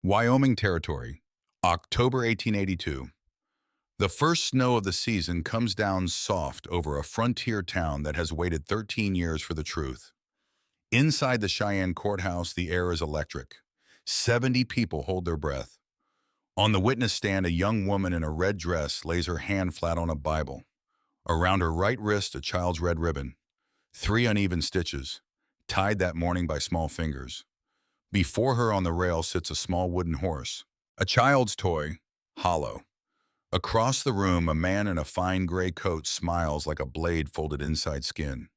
Wyoming Territory, October 1882. The first snow of the season comes down soft over a frontier town that has waited 13 years for the truth. Inside the Cheyenne courthouse, the air is electric. 70 people hold their breath. On the witness stand, a young woman in a red dress lays her hand flat on a Bible. Around her right wrist, a child's red ribbon. 3 uneven stitches, tied that morning by small fingers. Before her on the rail sits a small wooden horse, a child's toy, hollow. Across the room, a man in a fine gray coat smiles like a blade folded inside skin.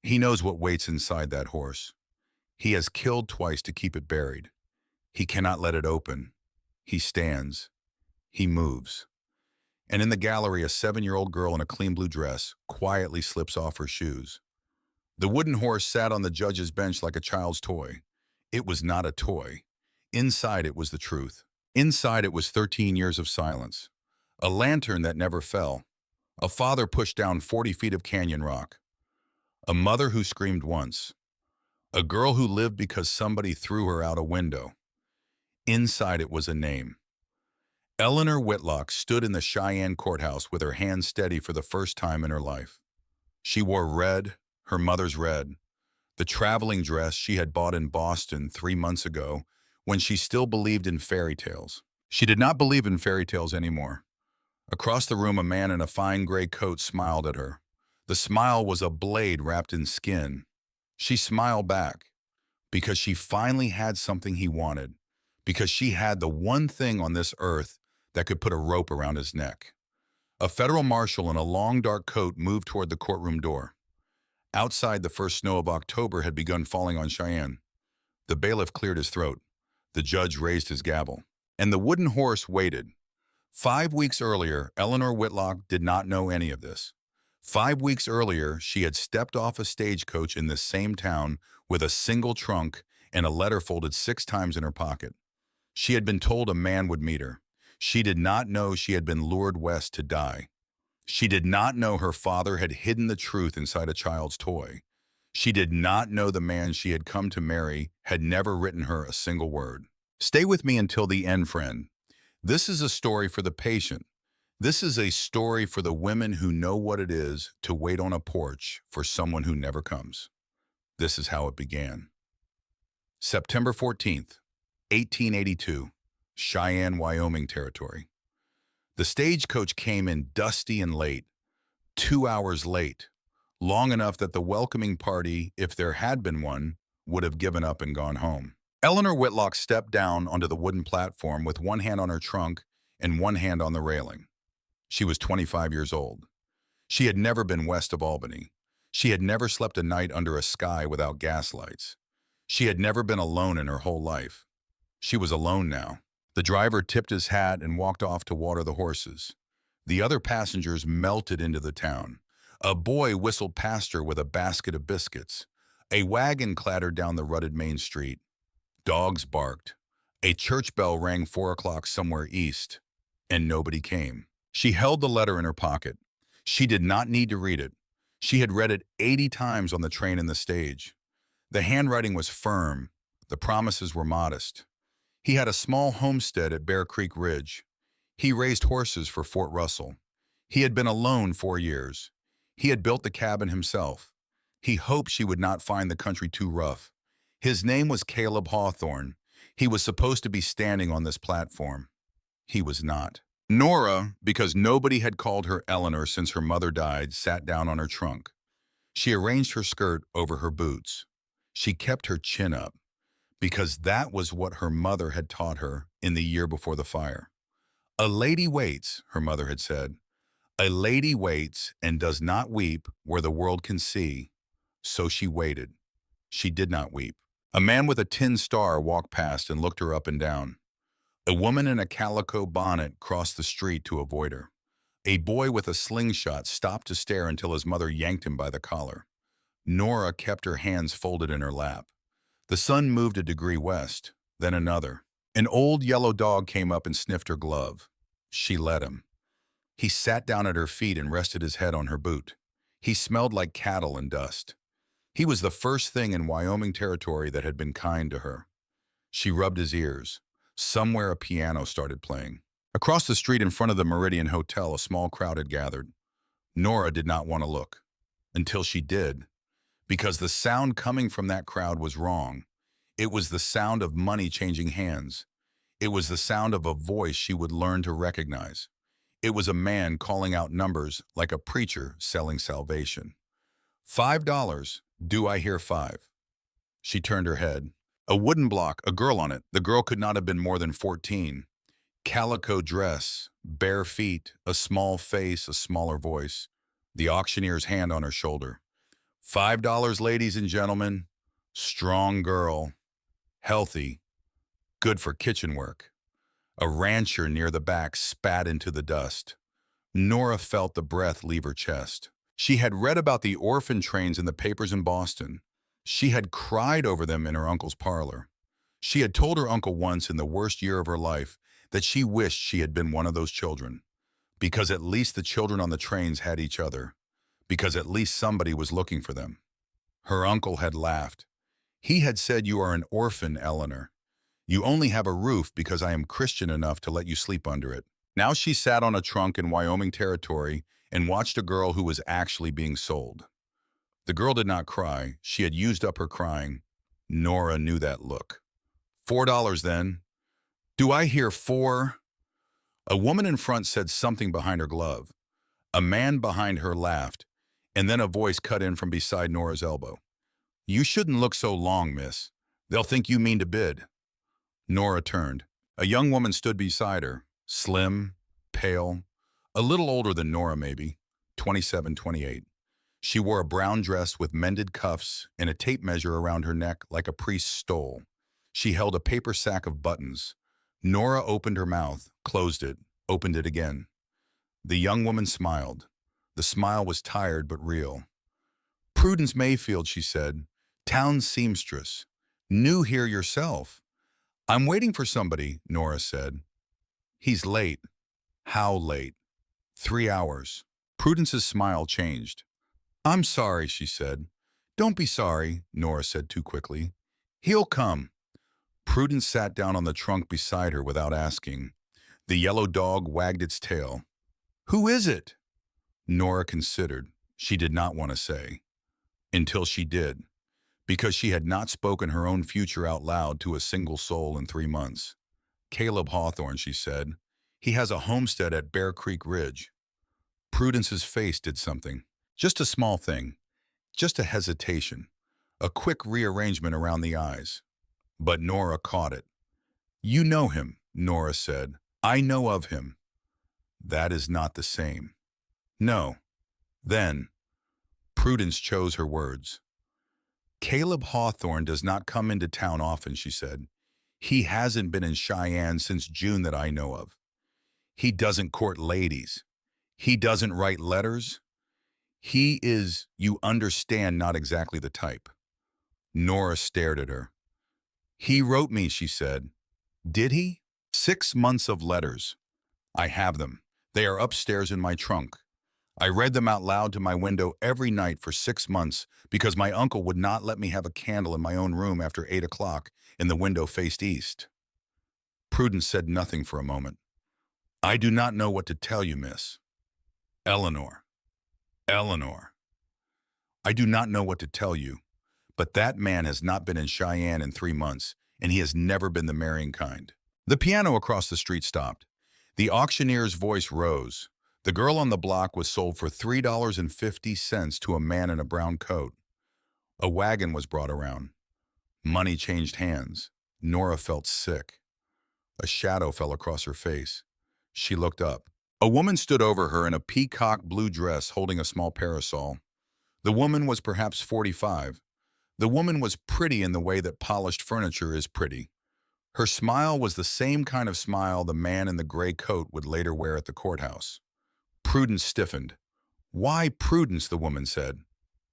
He knows what waits inside that horse. He has killed twice to keep it buried. He cannot let it open. He stands. He moves. And in the gallery, a 7-year-old girl in a clean blue dress quietly slips off her shoes. The wooden horse sat on the judge's bench like a child's toy. It was not a toy. Inside it was the truth. Inside it was 13 years of silence. A lantern that never fell. A father pushed down 40 feet of canyon rock. A mother who screamed once. A girl who lived because somebody threw her out a window. Inside it was a name. Eleanor Whitlock stood in the Cheyenne courthouse with her hands steady for the first time in her life. She wore red, her mother's red, the traveling dress she had bought in Boston 3 months ago when she still believed in fairy tales. She did not believe in fairy tales anymore. Across the room, a man in a fine gray coat smiled at her. The smile was a blade wrapped in skin. She smiled back because she finally had something he wanted, because she had the one thing on this earth that could put a rope around his neck. A federal marshal in a long dark coat moved toward the courtroom door. Outside, the first snow of October had begun falling on Cheyenne. The bailiff cleared his throat. The judge raised his gavel. And the wooden horse waited. 5 weeks earlier, Eleanor Whitlock did not know any of this. 5 weeks earlier, she had stepped off a stagecoach in this same town with a single trunk and a letter folded 6 times in her pocket. She had been told a man would meet her. She did not know she had been lured west to die. She did not know her father had hidden the truth inside a child's toy. She did not know the man she had come to marry had never written her a single word. Stay with me until the end, friend. This is a story for the patient. This is a story for the women who know what it is to wait on a porch for someone who never comes. This is how it began. September 14th, 1882, Cheyenne, Wyoming Territory. The stagecoach came in dusty and late, 2 hours late, long enough that the welcoming party, if there had been one, would have given up and gone home. Eleanor Whitlock stepped down onto the wooden platform with one hand on her trunk and one hand on the railing. She was 25 years old. She had never been west of Albany. She had never slept a night under a sky without gas lights. She had never been alone in her whole life. She was alone now. The driver tipped his hat and walked off to water the horses. The other passengers melted into the town. A boy whistled past her with a basket of biscuits. A wagon clattered down the rutted main street. Dogs barked. A church bell rang 4 o'clock somewhere east, and nobody came. She held the letter in her pocket. She did not need to read it. She had read it 80 times on the train and the stage. The handwriting was firm. The promises were modest. He had a small homestead at Bear Creek Ridge. He raised horses for Fort Russell. He had been alone 4 years. He had built the cabin himself. He hoped she would not find the country too rough. His name was Caleb Hawthorne. He was supposed to be standing on this platform. He was not. Nora, because nobody had called her Eleanor since her mother died, sat down on her trunk. She arranged her skirt over her boots. She kept her chin up, because that was what her mother had taught her in the year before the fire. A lady waits, her mother had said. A lady waits and does not weep where the world can see. So she waited. She did not weep. A man with a tin star walked past and looked her up and down. A woman in a calico bonnet crossed the street to avoid her. A boy with a slingshot stopped to stare until his mother yanked him by the collar. Nora kept her hands folded in her lap. The sun moved a degree west, then another. An old yellow dog came up and sniffed her glove. She let him. He sat down at her feet and rested his head on her boot. He smelled like cattle and dust. He was the first thing in Wyoming Territory that had been kind to her. She rubbed his ears. Somewhere a piano started playing. Across the street in front of the Meridian Hotel, a small crowd had gathered. Nora did not want to look. Until she did. Because the sound coming from that crowd was wrong. It was the sound of money changing hands. It was the sound of a voice she would learn to recognize. It was a man calling out numbers like a preacher selling salvation. $5. Do I hear five? She turned her head. A wooden block, a girl on it. The girl could not have been more than 14. Calico dress, bare feet, a small face, a smaller voice. The auctioneer's hand on her shoulder. $5, ladies and gentlemen. Strong girl. Healthy. Good for kitchen work. A rancher near the back spat into the dust. Nora felt the breath leave her chest. She had read about the orphan trains in the papers in Boston. She had cried over them in her uncle's parlor. She had told her uncle once in the worst year of her life that she wished she had been one of those children, because at least the children on the trains had each other, because at least somebody was looking for them. Her uncle had laughed. He had said, "You are an orphan, Eleanor. You only have a roof because I am Christian enough to let you sleep under it." Now she sat on a trunk in Wyoming territory and watched a girl who was actually being sold. The girl did not cry. She had used up her crying. Nora knew that look. $4 then. Do I hear four? A woman in front said something behind her glove. A man behind her laughed, and then a voice cut in from beside Nora's elbow. You shouldn't look so long, miss. They'll think you mean to bid. Nora turned. A young woman stood beside her, slim, pale, a little older than Nora maybe, 27, 28. She wore a brown dress with mended cuffs and a tape measure around her neck like a priest's stole. She held a paper sack of buttons. Nora opened her mouth, closed it, opened it again. The young woman smiled. The smile was tired but real. Prudence Mayfield, she said, town seamstress. New here yourself. I'm waiting for somebody, Nora said. He's late. How late? 3 hours. Prudence's smile changed. I'm sorry, she said. Don't be sorry, Nora said too quickly. He'll come. Prudence sat down on the trunk beside her without asking. The yellow dog wagged its tail. Who is it? Nora considered. She did not want to say. Until she did. Because she had not spoken her own future out loud to a single soul in 3 months. Caleb Hawthorne, she said. He has a homestead at Bear Creek Ridge. Prudence's face did something. Just a small thing. Just a hesitation. A quick rearrangement around the eyes. But Nora caught it. You know him, Nora said. I know of him. That is not the same. No. Then, Prudence chose her words. Caleb Hawthorne does not come into town often, she said. He hasn't been in Cheyenne since June that I know of. He doesn't court ladies. He doesn't write letters. He is, you understand, not exactly the type. Nora stared at her. He wrote me, she said. Did he? 6 months of letters. I have them. They are upstairs in my trunk. I read them out loud to my window every night for 6 months because my uncle would not let me have a candle in my own room after 8 o'clock and the window faced east. Prudence said nothing for a moment. I do not know what to tell you, miss. Eleanor. Eleanor. I do not know what to tell you, but that man has not been in Cheyenne in 3 months, and he has never been the marrying kind. The piano across the street stopped. The auctioneer's voice rose. The girl on the block was sold for $3.50 to a man in a brown coat. A wagon was brought around. Money changed hands. Nora felt sick. A shadow fell across her face. She looked up. A woman stood over her in a peacock blue dress holding a small parasol. The woman was perhaps 45. The woman was pretty in the way that polished furniture is pretty. Her smile was the same kind of smile the man in the gray coat would later wear at the courthouse. Prudence stiffened. Why Prudence, the woman said.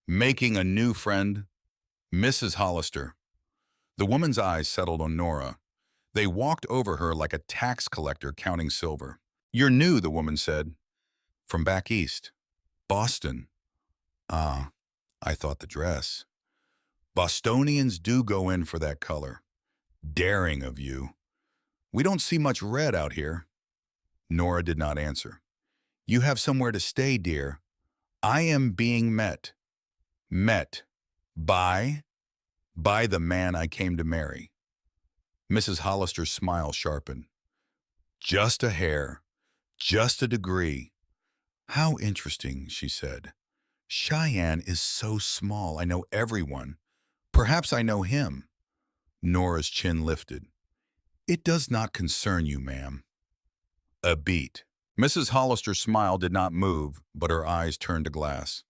Making a new friend? Mrs. Hollister. The woman's eyes settled on Nora. They walked over her like a tax collector counting silver. You're new, the woman said. From back east. Boston. Ah, I thought the dress. Bostonians do go in for that color. Daring of you. We don't see much red out here. Nora did not answer. You have somewhere to stay, dear. I am being met. Met. By? By the man I came to marry. Mrs. Hollister's smile sharpened. Just a hair. Just a degree. How interesting, she said. Cheyenne is so small. I know everyone. Perhaps I know him. Nora's chin lifted. It does not concern you, ma'am. A beat. Mrs. Hollister's smile did not move, but her eyes turned to glass.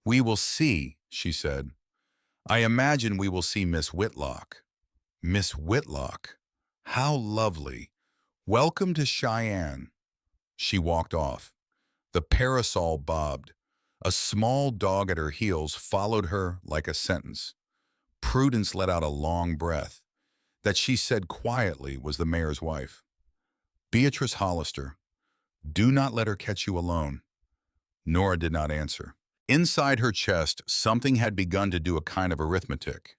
We will see, she said. I imagine we will see Miss Whitlock. Miss Whitlock. How lovely. Welcome to Cheyenne. She walked off. The parasol bobbed. A small dog at her heels followed her like a sentence. Prudence let out a long breath. That she said quietly was the mayor's wife. Beatrice Hollister, do not let her catch you alone. Nora did not answer. Inside her chest, something had begun to do a kind of arithmetic.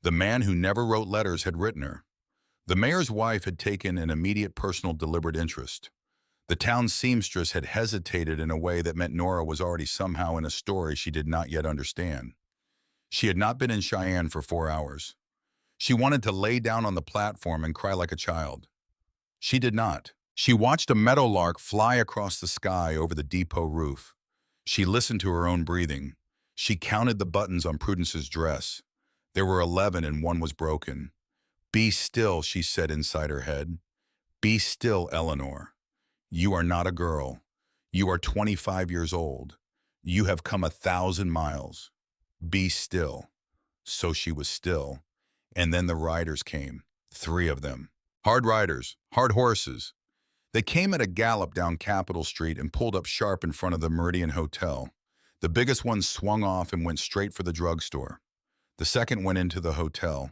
The man who never wrote letters had written her. The mayor's wife had taken an immediate personal deliberate interest. The town seamstress had hesitated in a way that meant Nora was already somehow in a story she did not yet understand. She had not been in Cheyenne for 4 hours. She wanted to lay down on the platform and cry like a child. She did not. She watched a meadowlark fly across the sky over the depot roof. She listened to her own breathing. She counted the buttons on Prudence's dress. There were 11 and one was broken. Be still, she said inside her head. Be still, Eleanor. You are not a girl. You are 25 years old. You have come 1,000 miles. Be still. So she was still. And then the riders came, 3 of them. Hard riders, hard horses. They came at a gallop down Capitol Street and pulled up sharp in front of the Meridian Hotel. The biggest one swung off and went straight for the drugstore. The second went into the hotel.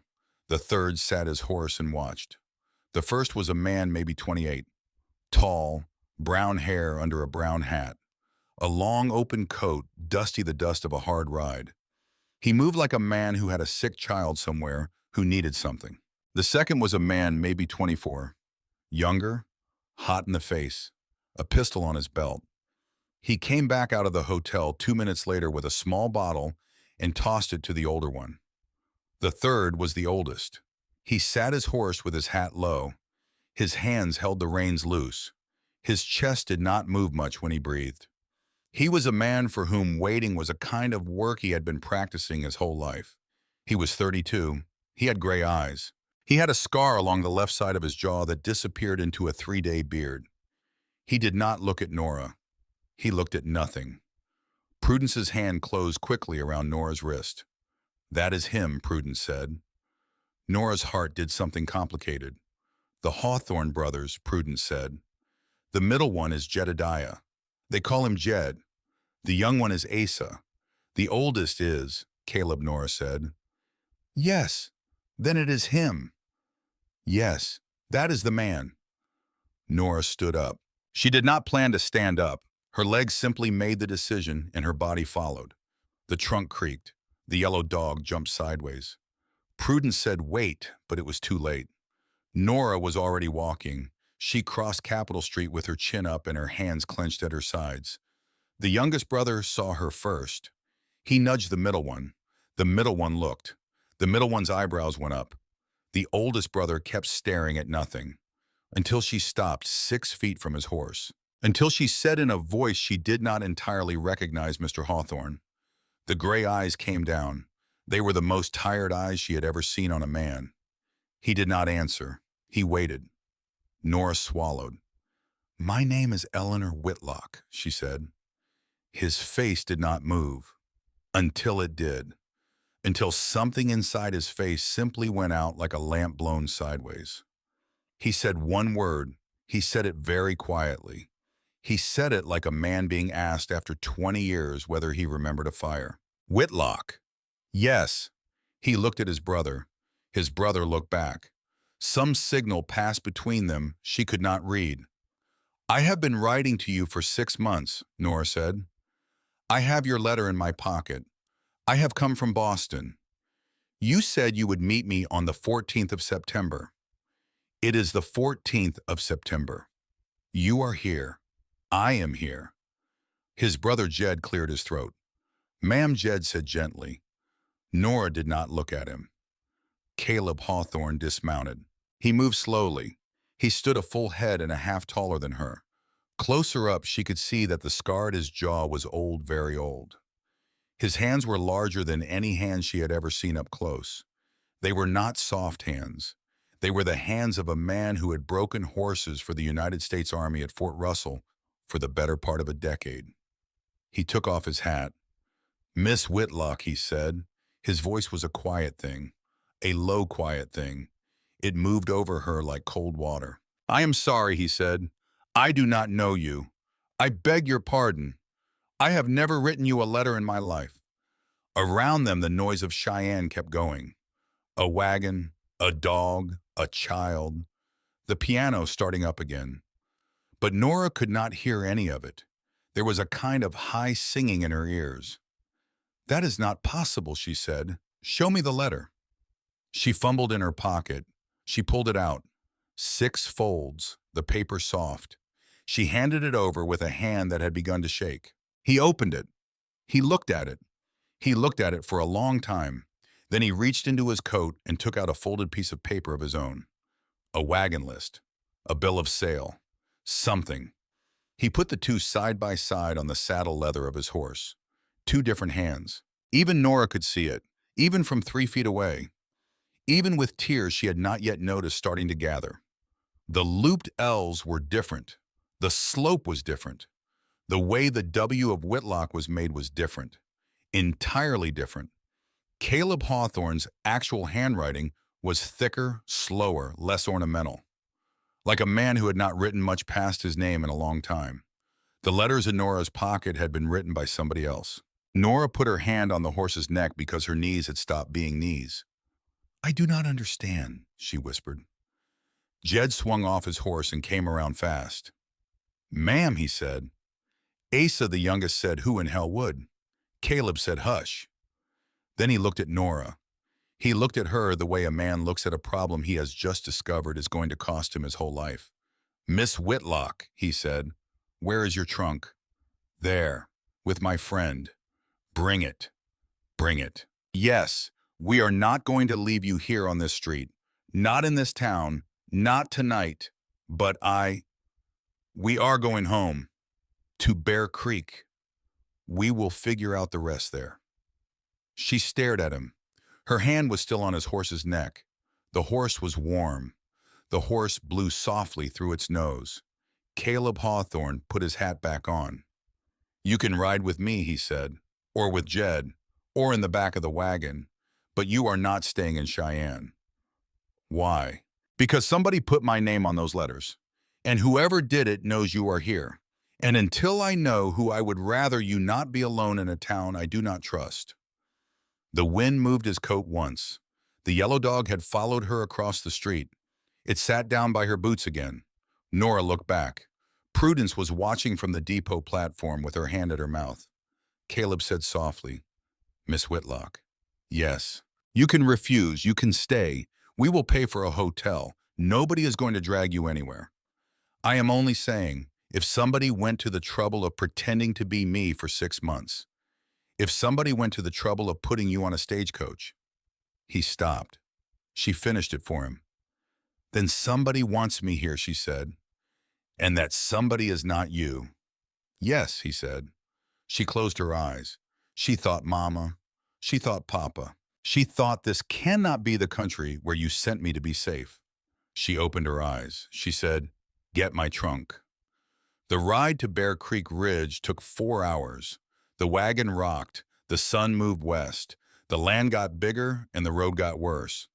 The third sat his horse and watched. The first was a man maybe 28. Tall, brown hair under a brown hat. A long open coat, dusty the dust of a hard ride. He moved like a man who had a sick child somewhere who needed something. The second was a man maybe 24. Younger, hot in the face, a pistol on his belt. He came back out of the hotel 2 minutes later with a small bottle and tossed it to the older one. The third was the oldest. He sat his horse with his hat low. His hands held the reins loose. His chest did not move much when he breathed. He was a man for whom waiting was a kind of work he had been practicing his whole life. He was 32. He had gray eyes. He had a scar along the left side of his jaw that disappeared into a 3-day beard. He did not look at Nora. He looked at nothing. Prudence's hand closed quickly around Nora's wrist. That is him, Prudence said. Nora's heart did something complicated. The Hawthorne brothers, Prudence said. The middle one is Jedediah. They call him Jed. The young one is Asa. The oldest is, Caleb, Nora said. Yes, then it is him. Yes, that is the man. Nora stood up. She did not plan to stand up. Her legs simply made the decision, and her body followed. The trunk creaked. The yellow dog jumped sideways. Prudence said wait, but it was too late. Nora was already walking. She crossed Capitol Street with her chin up and her hands clenched at her sides. The youngest brother saw her first. He nudged the middle one. The middle one looked. The middle one's eyebrows went up. The oldest brother kept staring at nothing, until she stopped 6 feet from his horse, until she said in a voice she did not entirely recognize Mr. Hawthorne. The gray eyes came down. They were the most tired eyes she had ever seen on a man. He did not answer. He waited. Nora swallowed. My name is Eleanor Whitlock, she said. His face did not move, until it did. Until something inside his face simply went out like a lamp blown sideways. He said one word. He said it very quietly. He said it like a man being asked after 20 years whether he remembered a fire. Whitlock. Yes. He looked at his brother. His brother looked back. Some signal passed between them she could not read. I have been writing to you for 6 months, Nora said. I have your letter in my pocket. I have come from Boston. You said you would meet me on the 14th of September. It is the 14th of September. You are here. I am here. His brother Jed cleared his throat. Ma'am, Jed said gently. Nora did not look at him. Caleb Hawthorne dismounted. He moved slowly. He stood a full head and a half taller than her. Closer up, she could see that the scar at his jaw was old, very old. His hands were larger than any hands she had ever seen up close. They were not soft hands. They were the hands of a man who had broken horses for the United States Army at Fort Russell for the better part of a decade. He took off his hat. Miss Whitlock, he said. His voice was a quiet thing, a low quiet thing. It moved over her like cold water. I am sorry, he said. I do not know you. I beg your pardon. I have never written you a letter in my life. Around them, the noise of Cheyenne kept going. A wagon, a dog, a child, the piano starting up again. But Nora could not hear any of it. There was a kind of high singing in her ears. That is not possible, she said. Show me the letter. She fumbled in her pocket. She pulled it out. 6 folds, the paper soft. She handed it over with a hand that had begun to shake. He opened it. He looked at it. He looked at it for a long time. Then he reached into his coat and took out a folded piece of paper of his own. A wagon list. A bill of sale. Something. He put the two side by side on the saddle leather of his horse. 2 different hands. Even Nora could see it, even from 3 feet away. Even with tears she had not yet noticed starting to gather. The looped L's were different. The slope was different. The way the W of Whitlock was made was different. Entirely different. Caleb Hawthorne's actual handwriting was thicker, slower, less ornamental. Like a man who had not written much past his name in a long time. The letters in Nora's pocket had been written by somebody else. Nora put her hand on the horse's neck because her knees had stopped being knees. I do not understand, she whispered. Jed swung off his horse and came around fast. Ma'am, he said. Asa, the youngest, said, who in hell would? Caleb said, hush. Then he looked at Nora. He looked at her the way a man looks at a problem he has just discovered is going to cost him his whole life. Miss Whitlock, he said, where is your trunk? There, with my friend. Bring it. Bring it. Yes, we are not going to leave you here on this street. Not in this town. Not tonight. But we are going home. To Bear Creek. We will figure out the rest there. She stared at him. Her hand was still on his horse's neck. The horse was warm. The horse blew softly through its nose. Caleb Hawthorne put his hat back on. You can ride with me, he said, or with Jed, or in the back of the wagon, but you are not staying in Cheyenne. Why? Because somebody put my name on those letters, and whoever did it knows you are here. And until I know who, I would rather you not be alone in a town I do not trust. The wind moved his coat once. The yellow dog had followed her across the street. It sat down by her boots again. Nora looked back. Prudence was watching from the depot platform with her hand at her mouth. Caleb said softly, Miss Whitlock. Yes. You can refuse. You can stay. We will pay for a hotel. Nobody is going to drag you anywhere. I am only saying, if somebody went to the trouble of pretending to be me for 6 months, if somebody went to the trouble of putting you on a stagecoach. He stopped. She finished it for him. Then somebody wants me here, she said. And that somebody is not you. Yes, he said. She closed her eyes. She thought Mama. She thought Papa. She thought this cannot be the country where you sent me to be safe. She opened her eyes. She said, get my trunk. The ride to Bear Creek Ridge took 4 hours. The wagon rocked. The sun moved west. The land got bigger and the road got worse.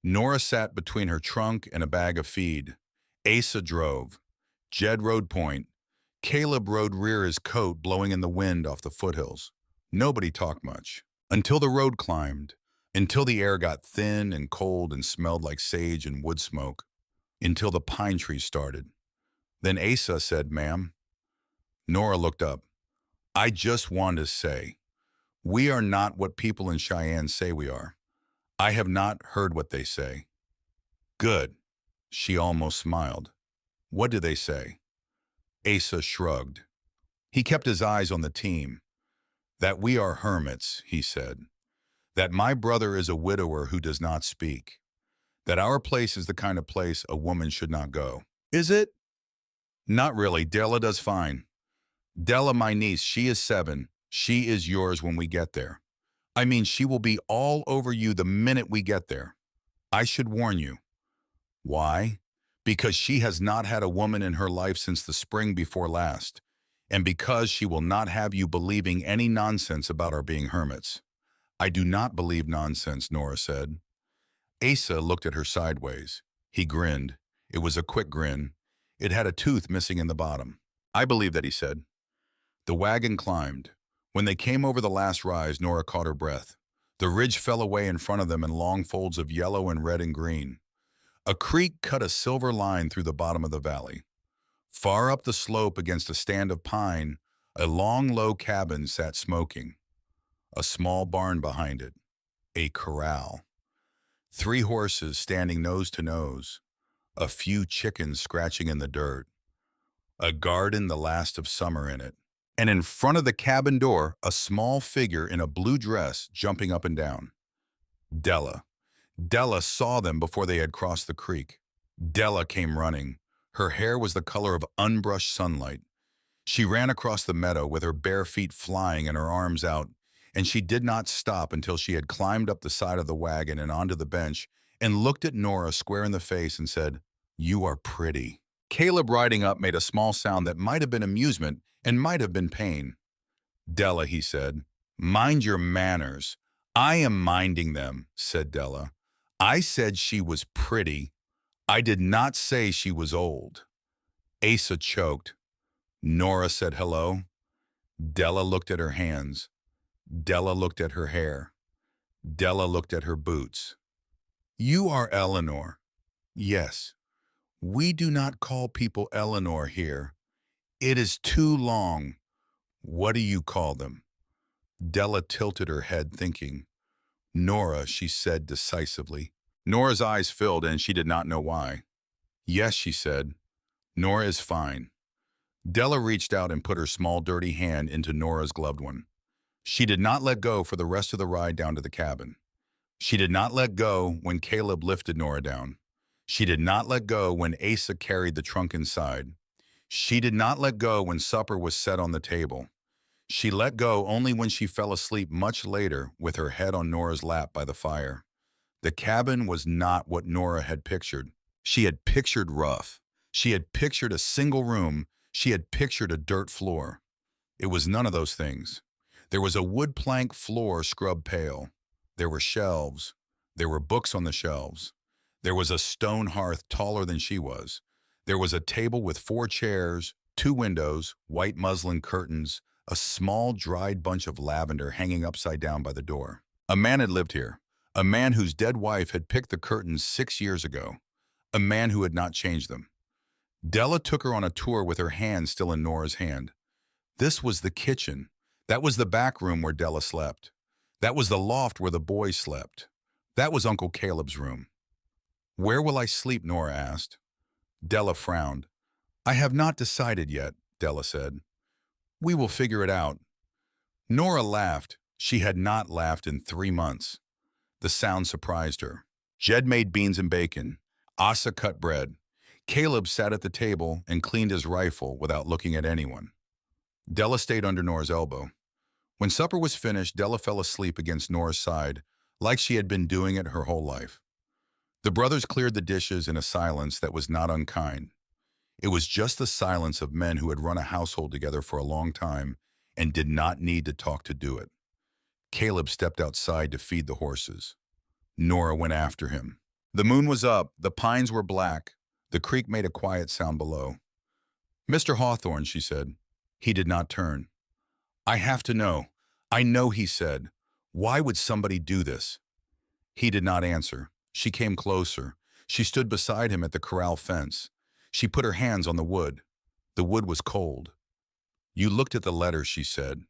Nora sat between her trunk and a bag of feed. Asa drove. Jed rode point. Caleb rode rear, his coat blowing in the wind off the foothills. Nobody talked much. Until the road climbed. Until the air got thin and cold and smelled like sage and wood smoke. Until the pine trees started. Then Asa said, ma'am. Nora looked up. I just want to say, we are not what people in Cheyenne say we are. I have not heard what they say. Good. She almost smiled. What do they say? Asa shrugged. He kept his eyes on the team. That we are hermits, he said. That my brother is a widower who does not speak. That our place is the kind of place a woman should not go. Is it? Not really. Della does fine. Della, my niece, she is 7. She is yours when we get there. I mean, she will be all over you the minute we get there. I should warn you. Why? Because she has not had a woman in her life since the spring before last, and because she will not have you believing any nonsense about our being hermits. I do not believe nonsense, Nora said. Asa looked at her sideways. He grinned. It was a quick grin. It had a tooth missing in the bottom. I believe that, he said. The wagon climbed. When they came over the last rise, Nora caught her breath. The ridge fell away in front of them in long folds of yellow and red and green. A creek cut a silver line through the bottom of the valley. Far up the slope against a stand of pine, a long, low cabin sat smoking. A small barn behind it. A corral. 3 horses standing nose to nose. A few chickens scratching in the dirt. A garden the last of summer in it. And in front of the cabin door, a small figure in a blue dress jumping up and down. Della. Della saw them before they had crossed the creek. Della came running. Her hair was the color of unbrushed sunlight. She ran across the meadow with her bare feet flying and her arms out, and she did not stop until she had climbed up the side of the wagon and onto the bench and looked at Nora square in the face and said, "You are pretty." Caleb riding up made a small sound that might have been amusement and might have been pain. "Della," he said, "mind your manners." "I am minding them," said Della. "I said she was pretty. I did not say she was old." Asa choked. Nora said hello. Della looked at her hands. Della looked at her hair. Della looked at her boots. "You are Eleanor." "Yes. We do not call people Eleanor here. It is too long. What do you call them?" Della tilted her head, thinking. "Nora," she said decisively. Nora's eyes filled, and she did not know why. "Yes," she said. "Nora is fine." Della reached out and put her small, dirty hand into Nora's gloved one. She did not let go for the rest of the ride down to the cabin. She did not let go when Caleb lifted Nora down. She did not let go when Asa carried the trunk inside. She did not let go when supper was set on the table. She let go only when she fell asleep much later with her head on Nora's lap by the fire. The cabin was not what Nora had pictured. She had pictured rough. She had pictured a single room. She had pictured a dirt floor. It was none of those things. There was a wood plank floor scrubbed pale. There were shelves. There were books on the shelves. There was a stone hearth taller than she was. There was a table with 4 chairs, 2 windows, white muslin curtains, a small dried bunch of lavender hanging upside down by the door. A man had lived here. A man whose dead wife had picked the curtains 6 years ago. A man who had not changed them. Della took her on a tour with her hand still in Nora's hand. This was the kitchen. That was the back room where Della slept. That was the loft where the boys slept. That was Uncle Caleb's room. "Where will I sleep?" Nora asked. Della frowned. "I have not decided yet," Della said. "We will figure it out." Nora laughed. She had not laughed in 3 months. The sound surprised her. Jed made beans and bacon. Asa cut bread. Caleb sat at the table and cleaned his rifle without looking at anyone. Della stayed under Nora's elbow. When supper was finished, Della fell asleep against Nora's side, like she had been doing it her whole life. The brothers cleared the dishes in a silence that was not unkind. It was just the silence of men who had run a household together for a long time and did not need to talk to do it. Caleb stepped outside to feed the horses. Nora went after him. The moon was up, the pines were black, the creek made a quiet sound below. "Mr. Hawthorne," she said. He did not turn. "I have to know." "I know," he said. "Why would somebody do this?" He did not answer. She came closer. She stood beside him at the corral fence. She put her hands on the wood. The wood was cold. "You looked at the letter," she said.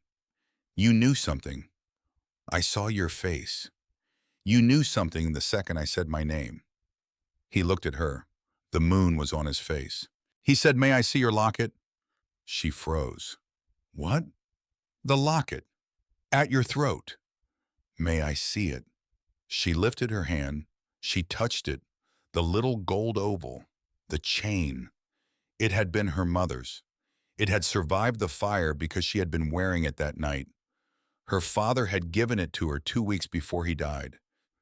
"You knew something. I saw your face. You knew something the second I said my name." He looked at her. The moon was on his face. He said, "May I see your locket?" She froze. "What?" "The locket. At your throat." "May I see it?" She lifted her hand. She touched it. The little gold oval. The chain. It had been her mother's. It had survived the fire because she had been wearing it that night. Her father had given it to her 2 weeks before he died.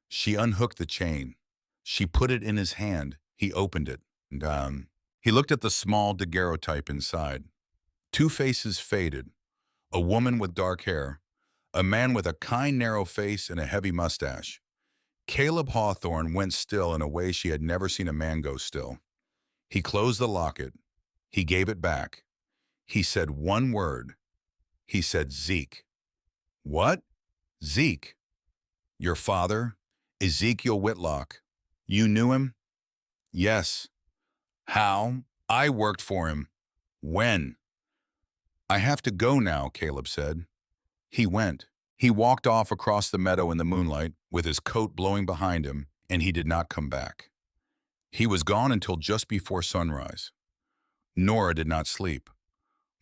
She unhooked the chain. She put it in his hand. He opened it. And he looked at the small daguerreotype inside. Two faces faded. A woman with dark hair. A man with a kind, narrow face and a heavy mustache. Caleb Hawthorne went still in a way she had never seen a man go still. He closed the locket. He gave it back. He said one word. He said, "Zeke." "What?" "Zeke. Your father, Ezekiel Whitlock. You knew him?" "Yes." "How?" "I worked for him." "When?" "I have to go now," Caleb said. He went. He walked off across the meadow in the moonlight, with his coat blowing behind him, and he did not come back. He was gone until just before sunrise. Nora did not sleep.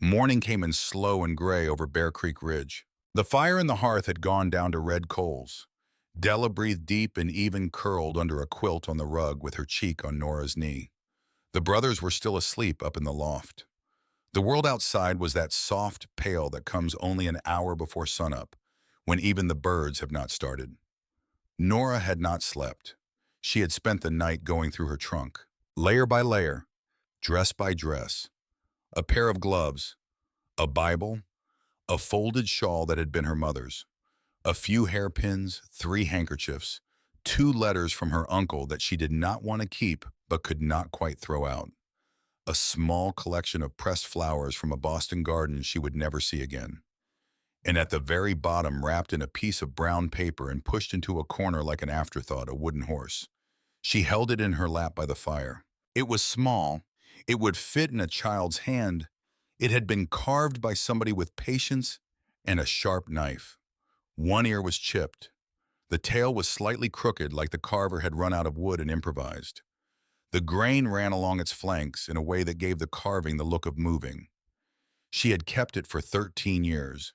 Morning came in slow and gray over Bear Creek Ridge. The fire in the hearth had gone down to red coals. Della breathed deep and even curled under a quilt on the rug with her cheek on Nora's knee. The brothers were still asleep up in the loft. The world outside was that soft pale that comes only an hour before sunup, when even the birds have not started. Nora had not slept. She had spent the night going through her trunk, layer by layer, dress by dress, a pair of gloves, a Bible, a folded shawl that had been her mother's, a few hairpins, 3 handkerchiefs, 2 letters from her uncle that she did not want to keep but could not quite throw out, a small collection of pressed flowers from a Boston garden she would never see again. And at the very bottom, wrapped in a piece of brown paper and pushed into a corner like an afterthought, a wooden horse. She held it in her lap by the fire. It was small. It would fit in a child's hand. It had been carved by somebody with patience and a sharp knife. One ear was chipped. The tail was slightly crooked, like the carver had run out of wood and improvised. The grain ran along its flanks in a way that gave the carving the look of moving. She had kept it for 13 years.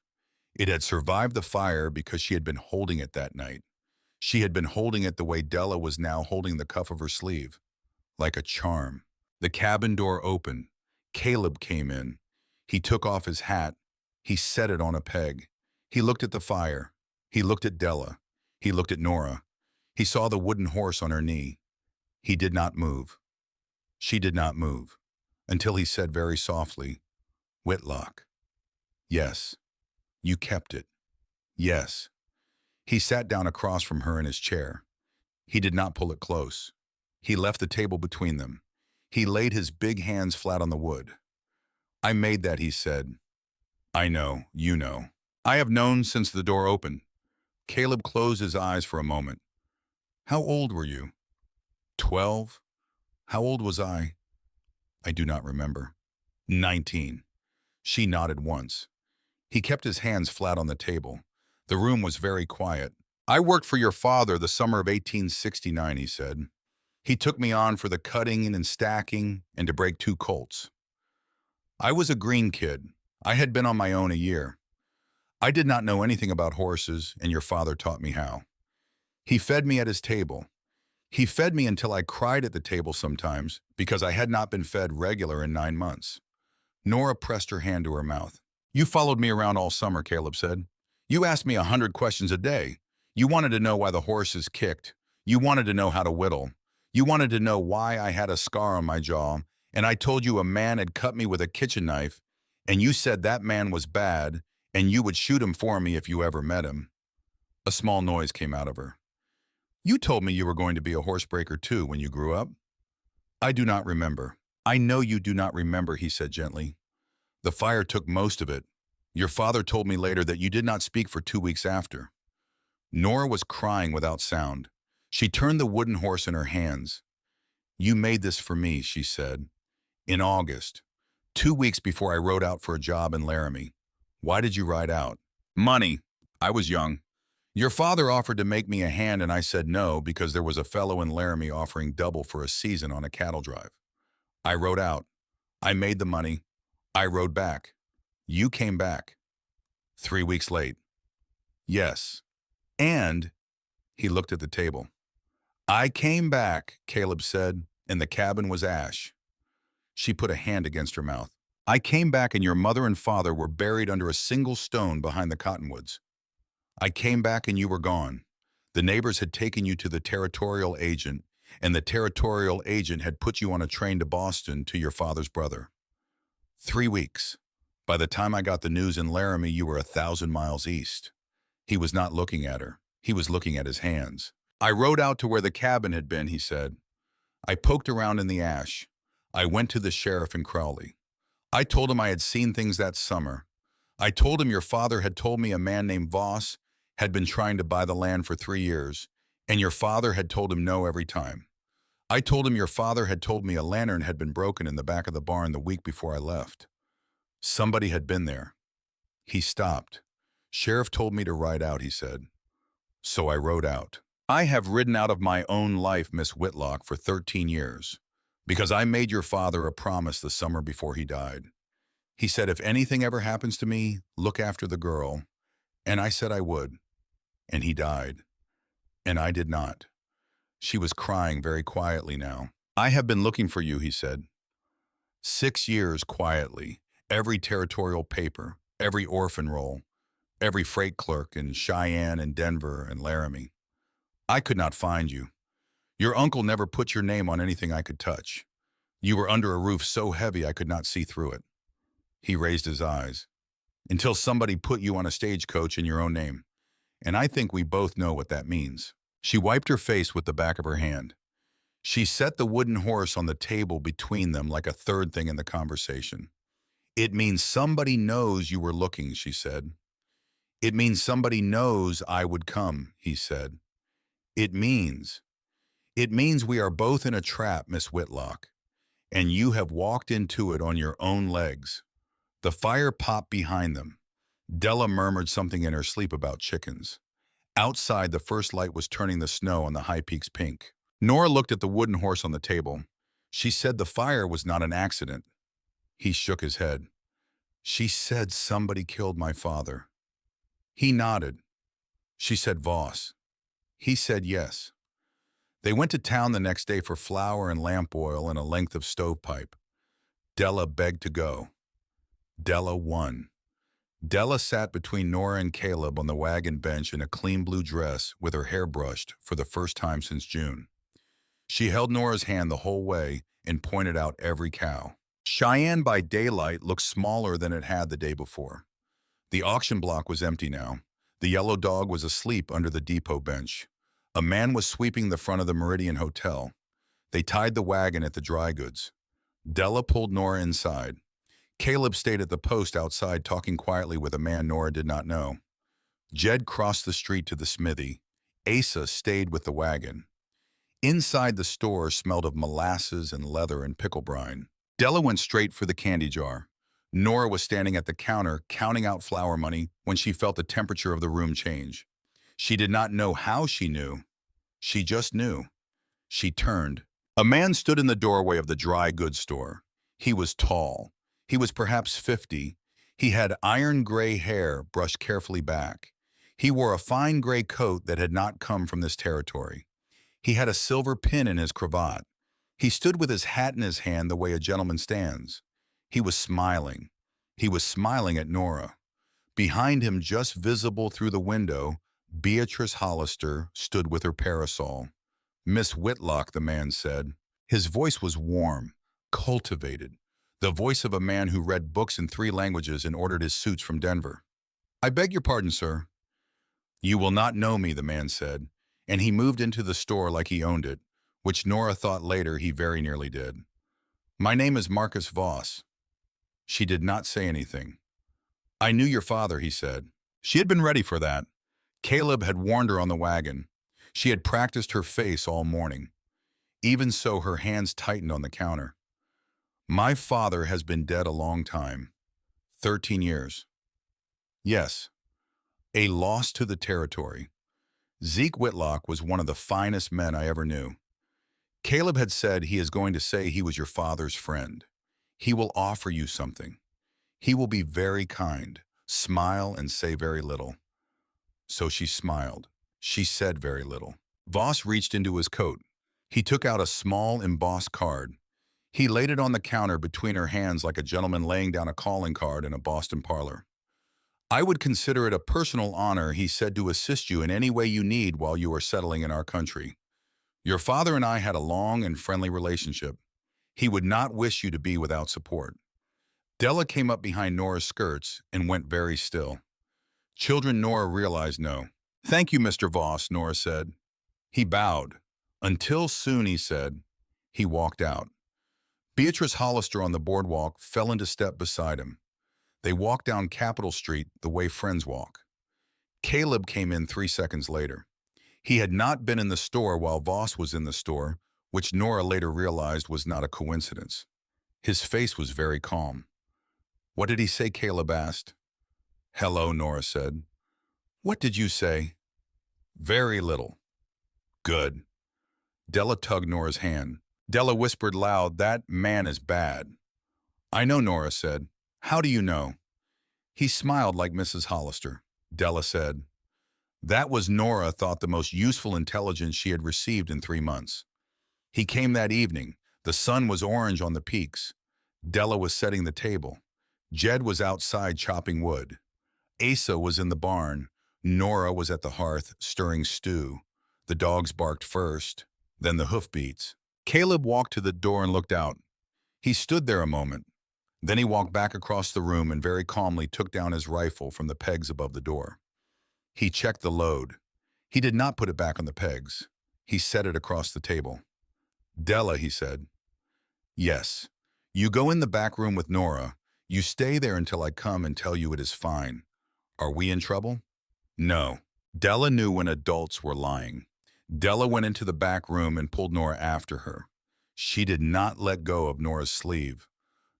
It had survived the fire because she had been holding it that night. She had been holding it the way Della was now holding the cuff of her sleeve, like a charm. The cabin door opened. Caleb came in. He took off his hat. He set it on a peg. He looked at the fire. He looked at Della. He looked at Nora. He saw the wooden horse on her knee. He did not move. She did not move, until he said very softly, "Whitlock." "Yes." "You kept it." "Yes." He sat down across from her in his chair. He did not pull it close. He left the table between them. He laid his big hands flat on the wood. "I made that," he said. "I know, you know. I have known since the door opened." Caleb closed his eyes for a moment. "How old were you?" 12. "How old was I?" "I do not remember." 19. She nodded once. He kept his hands flat on the table. The room was very quiet. "I worked for your father the summer of 1869, he said. "He took me on for the cutting and stacking and to break 2 colts. I was a green kid. I had been on my own a year. I did not know anything about horses, and your father taught me how. He fed me at his table. He fed me until I cried at the table sometimes because I had not been fed regular in 9 months. Nora pressed her hand to her mouth. "You followed me around all summer," Caleb said. "You asked me 100 questions a day. You wanted to know why the horses kicked. You wanted to know how to whittle. You wanted to know why I had a scar on my jaw, and I told you a man had cut me with a kitchen knife, and you said that man was bad, and you would shoot him for me if you ever met him." A small noise came out of her. "You told me you were going to be a horsebreaker too when you grew up." "I do not remember." "I know you do not remember," he said gently. "The fire took most of it. Your father told me later that you did not speak for 2 weeks after." Nora was crying without sound. She turned the wooden horse in her hands. "You made this for me," she said. "In August, 2 weeks before I rode out for a job in Laramie." "Why did you ride out?" "Money. I was young. Your father offered to make me a hand and I said no because there was a fellow in Laramie offering double for a season on a cattle drive. I rode out. I made the money. I rode back. You came back. 3 weeks late. Yes. And he looked at the table. I came back, Caleb said, and the cabin was ash. She put a hand against her mouth. I came back and your mother and father were buried under a single stone behind the cottonwoods. I came back and you were gone. The neighbors had taken you to the territorial agent, and the territorial agent had put you on a train to Boston to your father's brother. 3 weeks. By the time I got the news in Laramie, you were 1,000 miles east. He was not looking at her. He was looking at his hands. I rode out to where the cabin had been, he said. I poked around in the ash. I went to the sheriff in Crowley. I told him I had seen things that summer. I told him your father had told me a man named Voss had been trying to buy the land for 3 years, and your father had told him no every time. I told him your father had told me a lantern had been broken in the back of the barn the week before I left. Somebody had been there. He stopped. Sheriff told me to ride out, he said. So I rode out. I have ridden out of my own life, Miss Whitlock, for 13 years, because I made your father a promise the summer before he died. He said, if anything ever happens to me, look after the girl. And I said I would. And he died. And I did not. She was crying very quietly now. I have been looking for you, he said. 6 years quietly, every territorial paper, every orphan roll, every freight clerk in Cheyenne and Denver and Laramie. I could not find you. Your uncle never put your name on anything I could touch. You were under a roof so heavy I could not see through it. He raised his eyes. Until somebody put you on a stagecoach in your own name. And I think we both know what that means. She wiped her face with the back of her hand. She set the wooden horse on the table between them like a third thing in the conversation. It means somebody knows you were looking, she said. It means somebody knows I would come, he said. It means we are both in a trap, Miss Whitlock, and you have walked into it on your own legs. The fire popped behind them. Della murmured something in her sleep about chickens. Outside, the first light was turning the snow on the high peaks pink. Nora looked at the wooden horse on the table. She said the fire was not an accident. He shook his head. She said somebody killed my father. He nodded. She said Voss. He said yes. They went to town the next day for flour and lamp oil and a length of stovepipe. Della begged to go. Della won. Della sat between Nora and Caleb on the wagon bench in a clean blue dress with her hair brushed for the first time since June. She held Nora's hand the whole way and pointed out every cow. Cheyenne by daylight looked smaller than it had the day before. The auction block was empty now. The yellow dog was asleep under the depot bench. A man was sweeping the front of the Meridian Hotel. They tied the wagon at the dry goods. Della pulled Nora inside. Caleb stayed at the post outside talking quietly with a man Nora did not know. Jed crossed the street to the smithy. Asa stayed with the wagon. Inside the store smelled of molasses and leather and pickle brine. Della went straight for the candy jar. Nora was standing at the counter counting out flour money when she felt the temperature of the room change. She did not know how she knew. She just knew. She turned. A man stood in the doorway of the dry goods store. He was tall. He was perhaps 50. He had iron gray hair brushed carefully back. He wore a fine gray coat that had not come from this territory. He had a silver pin in his cravat. He stood with his hat in his hand the way a gentleman stands. He was smiling. He was smiling at Nora. Behind him, just visible through the window, Beatrice Hollister stood with her parasol. Miss Whitlock, the man said. His voice was warm, cultivated, the voice of a man who read books in 3 languages and ordered his suits from Denver. I beg your pardon, sir. You will not know me, the man said, and he moved into the store like he owned it, which Nora thought later he very nearly did. My name is Marcus Voss. She did not say anything. I knew your father, he said. She had been ready for that. Caleb had warned her on the wagon. She had practiced her face all morning. Even so, her hands tightened on the counter. My father has been dead a long time. 13 years. Yes. A loss to the territory. Zeke Whitlock was one of the finest men I ever knew. Caleb had said he is going to say he was your father's friend. He will offer you something. He will be very kind, smile and say very little. So she smiled. She said very little. Voss reached into his coat. He took out a small embossed card. He laid it on the counter between her hands like a gentleman laying down a calling card in a Boston parlor. I would consider it a personal honor, he said, to assist you in any way you need while you are settling in our country. Your father and I had a long and friendly relationship. He would not wish you to be without support. Della came up behind Nora's skirts and went very still. Children, Nora realized no. Thank you, Mr. Voss, Nora said. He bowed. Until soon, he said. He walked out. Beatrice Hollister on the boardwalk fell into step beside him. They walked down Capitol Street the way friends walk. Caleb came in 3 seconds later. He had not been in the store while Voss was in the store, which Nora later realized was not a coincidence. His face was very calm. What did he say? Caleb asked. Hello, Nora said. What did you say? Very little. Good. Della tugged Nora's hand. Della whispered loud, that man is bad. I know, Nora said. How do you know? He smiled like Mrs. Hollister. Della said. That was, Nora thought, the most useful intelligence she had received in 3 months. He came that evening. The sun was orange on the peaks. Della was setting the table. Jed was outside chopping wood. Asa was in the barn. Nora was at the hearth stirring stew. The dogs barked first, then the hoofbeats. Caleb walked to the door and looked out. He stood there a moment. Then he walked back across the room and very calmly took down his rifle from the pegs above the door. He checked the load. He did not put it back on the pegs. He set it across the table. Della, he said. Yes. You go in the back room with Nora. You stay there until I come and tell you it is fine. Are we in trouble? No. Della knew when adults were lying. Della went into the back room and pulled Nora after her. She did not let go of Nora's sleeve.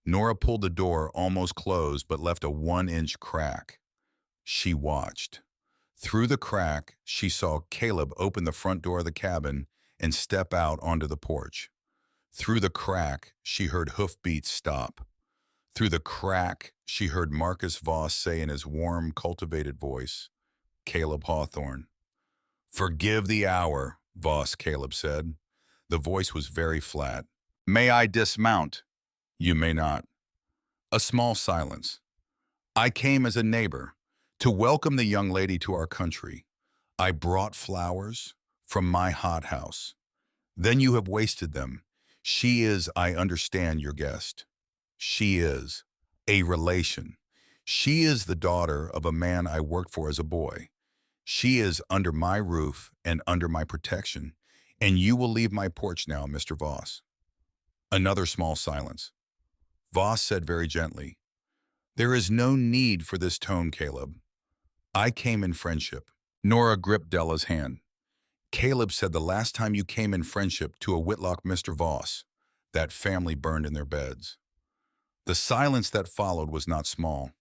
Nora pulled the door almost closed but left a 1-inch crack. She watched. Through the crack, she saw Caleb open the front door of the cabin and step out onto the porch. Through the crack, she heard hoofbeats stop. Through the crack, she heard Marcus Voss say in his warm, cultivated voice, Caleb Hawthorne. Forgive the hour, Voss, Caleb said. The voice was very flat. May I dismount? You may not. A small silence. I came as a neighbor to welcome the young lady to our country. I brought flowers from my hothouse. Then you have wasted them. She is, I understand, your guest. She is a relation. She is the daughter of a man I worked for as a boy. She is under my roof and under my protection, and you will leave my porch now, Mr. Voss. Another small silence. Voss said very gently, There is no need for this tone, Caleb. I came in friendship. Nora gripped Della's hand. Caleb said the last time you came in friendship to a Whitlock Mr. Voss, that family burned in their beds. The silence that followed was not small.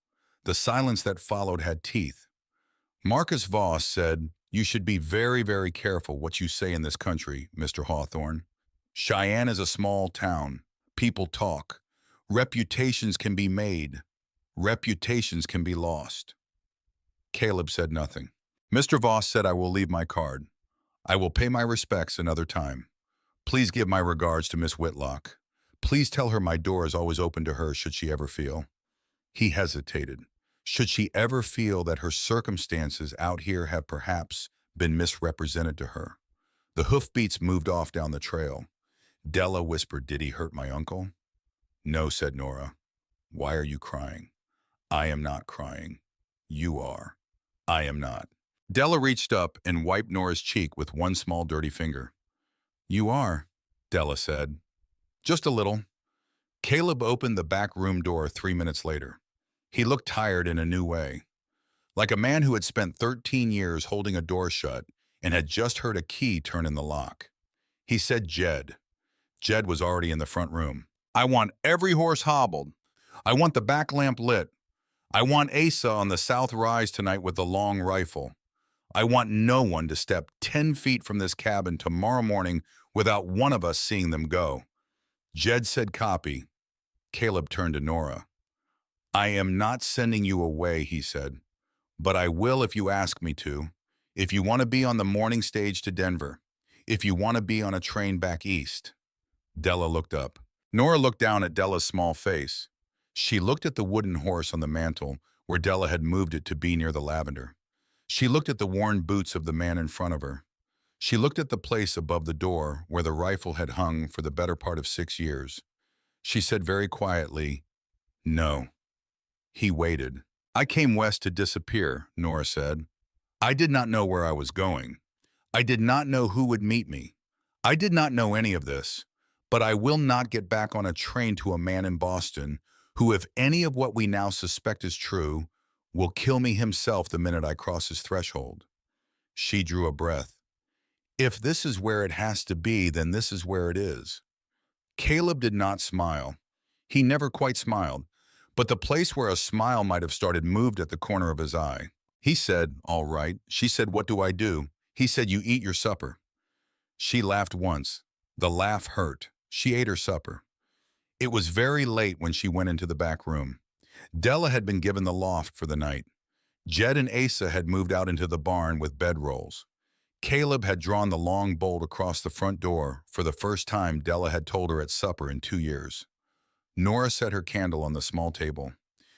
The silence that followed had teeth. Marcus Voss said, You should be very, very careful what you say in this country, Mr. Hawthorne. Cheyenne is a small town. People talk. Reputations can be made. Reputations can be lost. Caleb said nothing. Mr. Voss said, I will leave my card. I will pay my respects another time. Please give my regards to Miss Whitlock. Please tell her my door is always open to her should she ever feel. He hesitated. Should she ever feel that her circumstances out here have perhaps been misrepresented to her? The hoofbeats moved off down the trail. Della whispered, Did he hurt my uncle? No, said Nora. Why are you crying? I am not crying. You are. I am not. Della reached up and wiped Nora's cheek with one small dirty finger. You are, Della said. Just a little. Caleb opened the back room door 3 minutes later. He looked tired in a new way, like a man who had spent 13 years holding a door shut and had just heard a key turn in the lock. He said Jed. Jed was already in the front room. I want every horse hobbled. I want the back lamp lit. I want Asa on the south rise tonight with the long rifle. I want no one to step 10 feet from this cabin tomorrow morning without one of us seeing them go. Jed said copy. Caleb turned to Nora. I am not sending you away, he said, but I will if you ask me to. If you want to be on the morning stage to Denver. If you want to be on a train back east. Della looked up. Nora looked down at Della's small face. She looked at the wooden horse on the mantel where Della had moved it to be near the lavender. She looked at the worn boots of the man in front of her. She looked at the place above the door where the rifle had hung for the better part of 6 years. She said very quietly, no. He waited. I came west to disappear, Nora said. I did not know where I was going. I did not know who would meet me. I did not know any of this, but I will not get back on a train to a man in Boston who, if any of what we now suspect is true, will kill me himself the minute I cross his threshold. She drew a breath. If this is where it has to be, then this is where it is. Caleb did not smile. He never quite smiled, but the place where a smile might have started moved at the corner of his eye. He said, all right. She said, what do I do? He said, you eat your supper. She laughed once. The laugh hurt. She ate her supper. It was very late when she went into the back room. Della had been given the loft for the night. Jed and Asa had moved out into the barn with bedrolls. Caleb had drawn the long bolt across the front door for the first time Della had told her at supper in 2 years. Nora set her candle on the small table.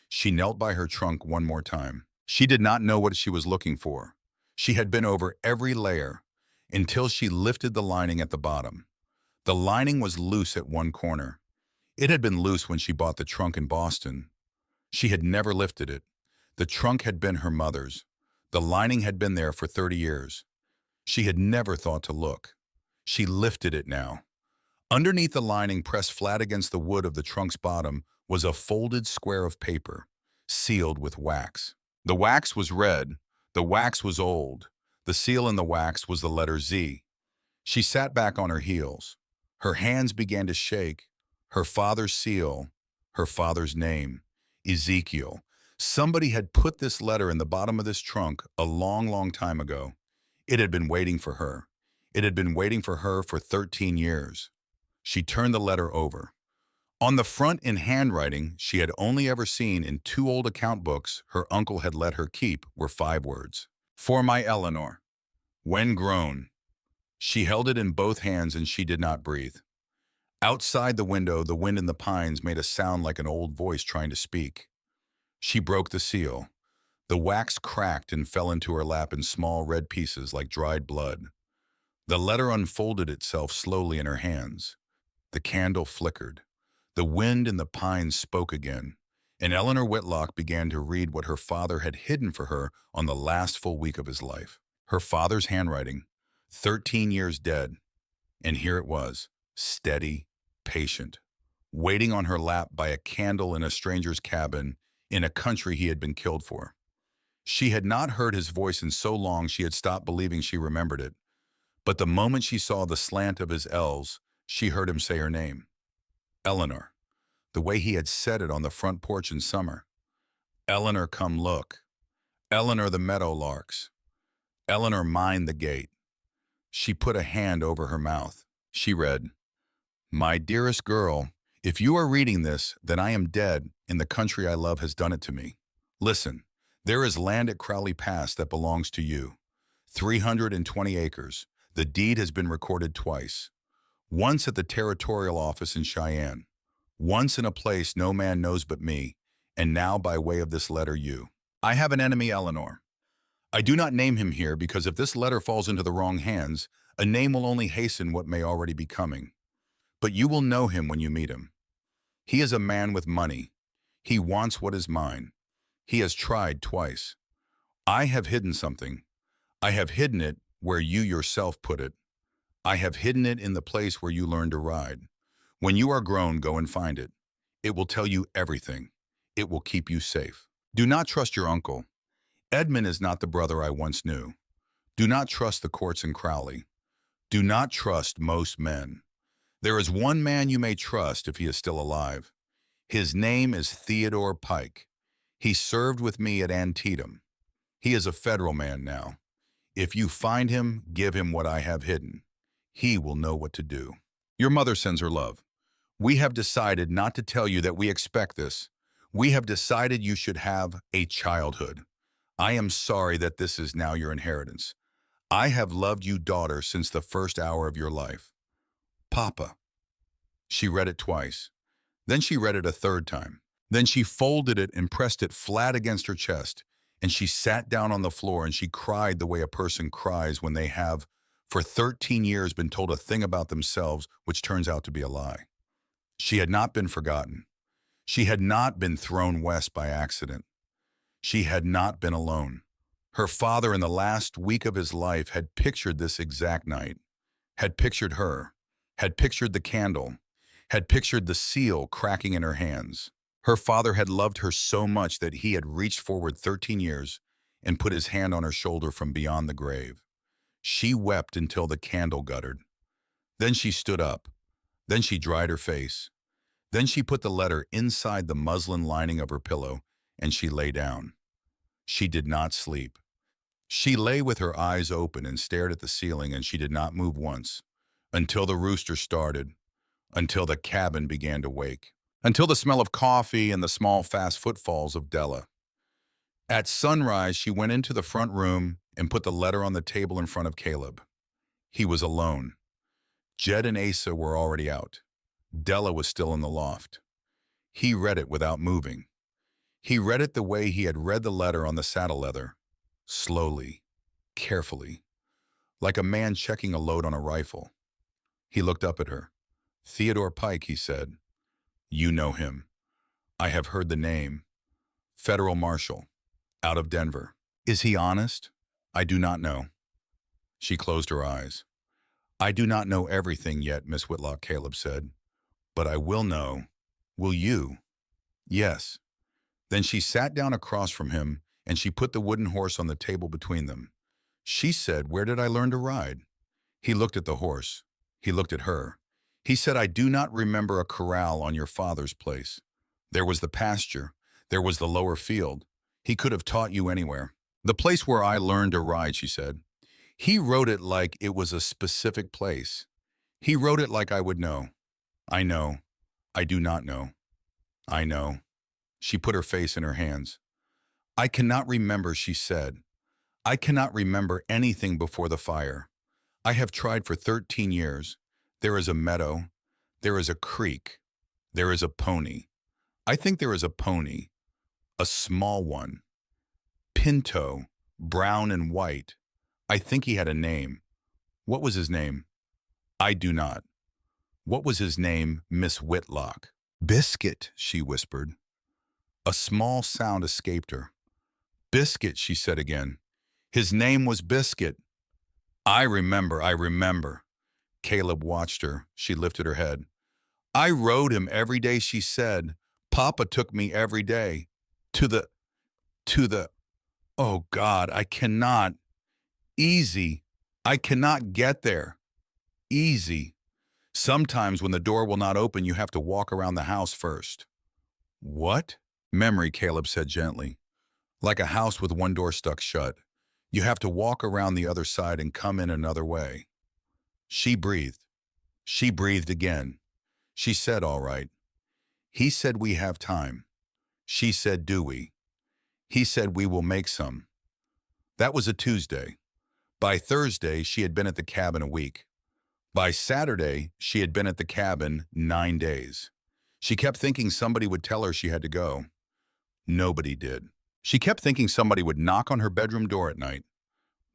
She knelt by her trunk one more time. She did not know what she was looking for. She had been over every layer until she lifted the lining at the bottom. The lining was loose at one corner. It had been loose when she bought the trunk in Boston. She had never lifted it. The trunk had been her mother's. The lining had been there for 30 years. She had never thought to look. She lifted it now. Underneath the lining, pressed flat against the wood of the trunk's bottom, was a folded square of paper, sealed with wax. The wax was red. The wax was old. The seal in the wax was the letter Z. She sat back on her heels. Her hands began to shake. Her father's seal, her father's name, Ezekiel. Somebody had put this letter in the bottom of this trunk a long, long time ago. It had been waiting for her. It had been waiting for her for 13 years. She turned the letter over. On the front, in handwriting she had only ever seen in 2 old account books her uncle had let her keep, were 5 words. For my Eleanor. When grown. She held it in both hands and she did not breathe. Outside the window, the wind in the pines made a sound like an old voice trying to speak. She broke the seal. The wax cracked and fell into her lap in small red pieces like dried blood. The letter unfolded itself slowly in her hands. The candle flickered. The wind in the pines spoke again, and Eleanor Whitlock began to read what her father had hidden for her on the last full week of his life. Her father's handwriting, 13 years dead, and here it was, steady, patient, waiting on her lap by a candle in a stranger's cabin in a country he had been killed for. She had not heard his voice in so long she had stopped believing she remembered it, but the moment she saw the slant of his L's, she heard him say her name. Eleanor, the way he had said it on the front porch in summer. Eleanor, come look. Eleanor, the meadowlarks. Eleanor, mind the gate. She put a hand over her mouth. She read, my dearest girl, if you are reading this, then I am dead, and the country I love has done it to me. Listen, there is land at Crowley Pass that belongs to you. 320 acres. The deed has been recorded twice. Once at the territorial office in Cheyenne. Once in a place no man knows but me, and now by way of this letter you. I have an enemy, Eleanor. I do not name him here because if this letter falls into the wrong hands, a name will only hasten what may already be coming. But you will know him when you meet him. He is a man with money. He wants what is mine. He has tried twice. I have hidden something. I have hidden it where you yourself put it. I have hidden it in the place where you learned to ride. When you are grown, go and find it. It will tell you everything. It will keep you safe. Do not trust your uncle. Edmund is not the brother I once knew. Do not trust the courts in Crowley. Do not trust most men. There is one man you may trust if he is still alive. His name is Theodore Pike. He served with me at Antietam. He is a federal man now. If you find him, give him what I have hidden. He will know what to do. Your mother sends her love. We have decided not to tell you that we expect this. We have decided you should have a childhood. I am sorry that this is now your inheritance. I have loved you, daughter, since the first hour of your life. Papa. She read it twice. Then she read it a third time. Then she folded it and pressed it flat against her chest, and she sat down on the floor and she cried the way a person cries when they have, for 13 years, been told a thing about themselves which turns out to be a lie. She had not been forgotten. She had not been thrown west by accident. She had not been alone. Her father, in the last week of his life, had pictured this exact night, had pictured her, had pictured the candle, had pictured the seal cracking in her hands. Her father had loved her so much that he had reached forward 13 years and put his hand on her shoulder from beyond the grave. She wept until the candle guttered. Then she stood up. Then she dried her face. Then she put the letter inside the muslin lining of her pillow, and she lay down. She did not sleep. She lay with her eyes open and stared at the ceiling, and she did not move once, until the rooster started, until the cabin began to wake, until the smell of coffee and the small fast footfalls of Della. At sunrise, she went into the front room and put the letter on the table in front of Caleb. He was alone. Jed and Asa were already out. Della was still in the loft. He read it without moving. He read it the way he had read the letter on the saddle leather, slowly, carefully, like a man checking a load on a rifle. He looked up at her. "Theodore Pike," he said. "You know him. I have heard the name. Federal Marshal, out of Denver. Is he honest? I do not know." She closed her eyes. "I do not know everything yet, Miss Whitlock," Caleb said. "But I will know. Will you?" "Yes." Then she sat down across from him, and she put the wooden horse on the table between them. She said, "Where did I learn to ride?" He looked at the horse. He looked at her. He said, "I do not remember a corral on your father's place. There was the pasture. There was the lower field. He could have taught you anywhere." "The place where I learned to ride," she said. "He wrote it like it was a specific place. He wrote it like I would know." "I know. I do not know. I know." She put her face in her hands. "I cannot remember," she said. "I cannot remember anything before the fire. I have tried for 13 years. There is a meadow. There is a creek. There is a pony. I think there is a pony. A small one. Pinto, brown and white. I think he had a name. What was his name? I do not. What was his name, Miss Whitlock?" "Biscuit," she whispered. A small sound escaped her. "Biscuit," she said again. "His name was Biscuit." I remember. Caleb watched her. She lifted her head. "I rode him every day," she said. "Papa took me every day. To the, oh God, I cannot. Easy. I cannot get there. Easy. Sometimes when the door will not open, you have to walk around the house first." "What?" "Memory," Caleb said gently. "Like a house with one door stuck shut. You have to walk around the other side and come in another way." She breathed. She breathed again. She said, "All right." He said, "We have time." She said, "Do we?" He said, "We will make some." That was a Tuesday. By Thursday, she had been at the cabin a week. By Saturday, she had been at the cabin 9 days. She kept thinking somebody would tell her she had to go. Nobody did. She kept thinking somebody would knock on her bedroom door at night.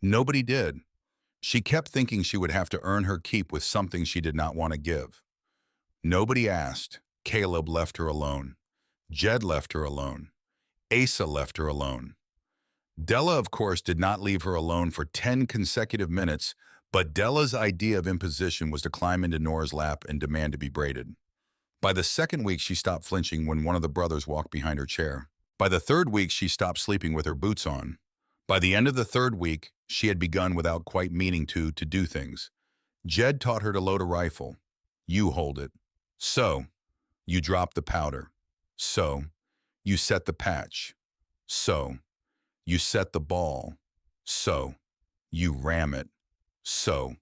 Nobody did. She kept thinking she would have to earn her keep with something she did not want to give. Nobody asked. Caleb left her alone. Jed left her alone. Asa left her alone. Della, of course, did not leave her alone for 10 consecutive minutes, but Della's idea of imposition was to climb into Nora's lap and demand to be braided. By the second week, she stopped flinching when one of the brothers walked behind her chair. By the third week, she stopped sleeping with her boots on. By the end of the third week, she had begun without quite meaning to do things. Jed taught her to load a rifle. You hold it. So, you drop the powder. So, you set the patch. So, you set the ball. So, you ram it. So,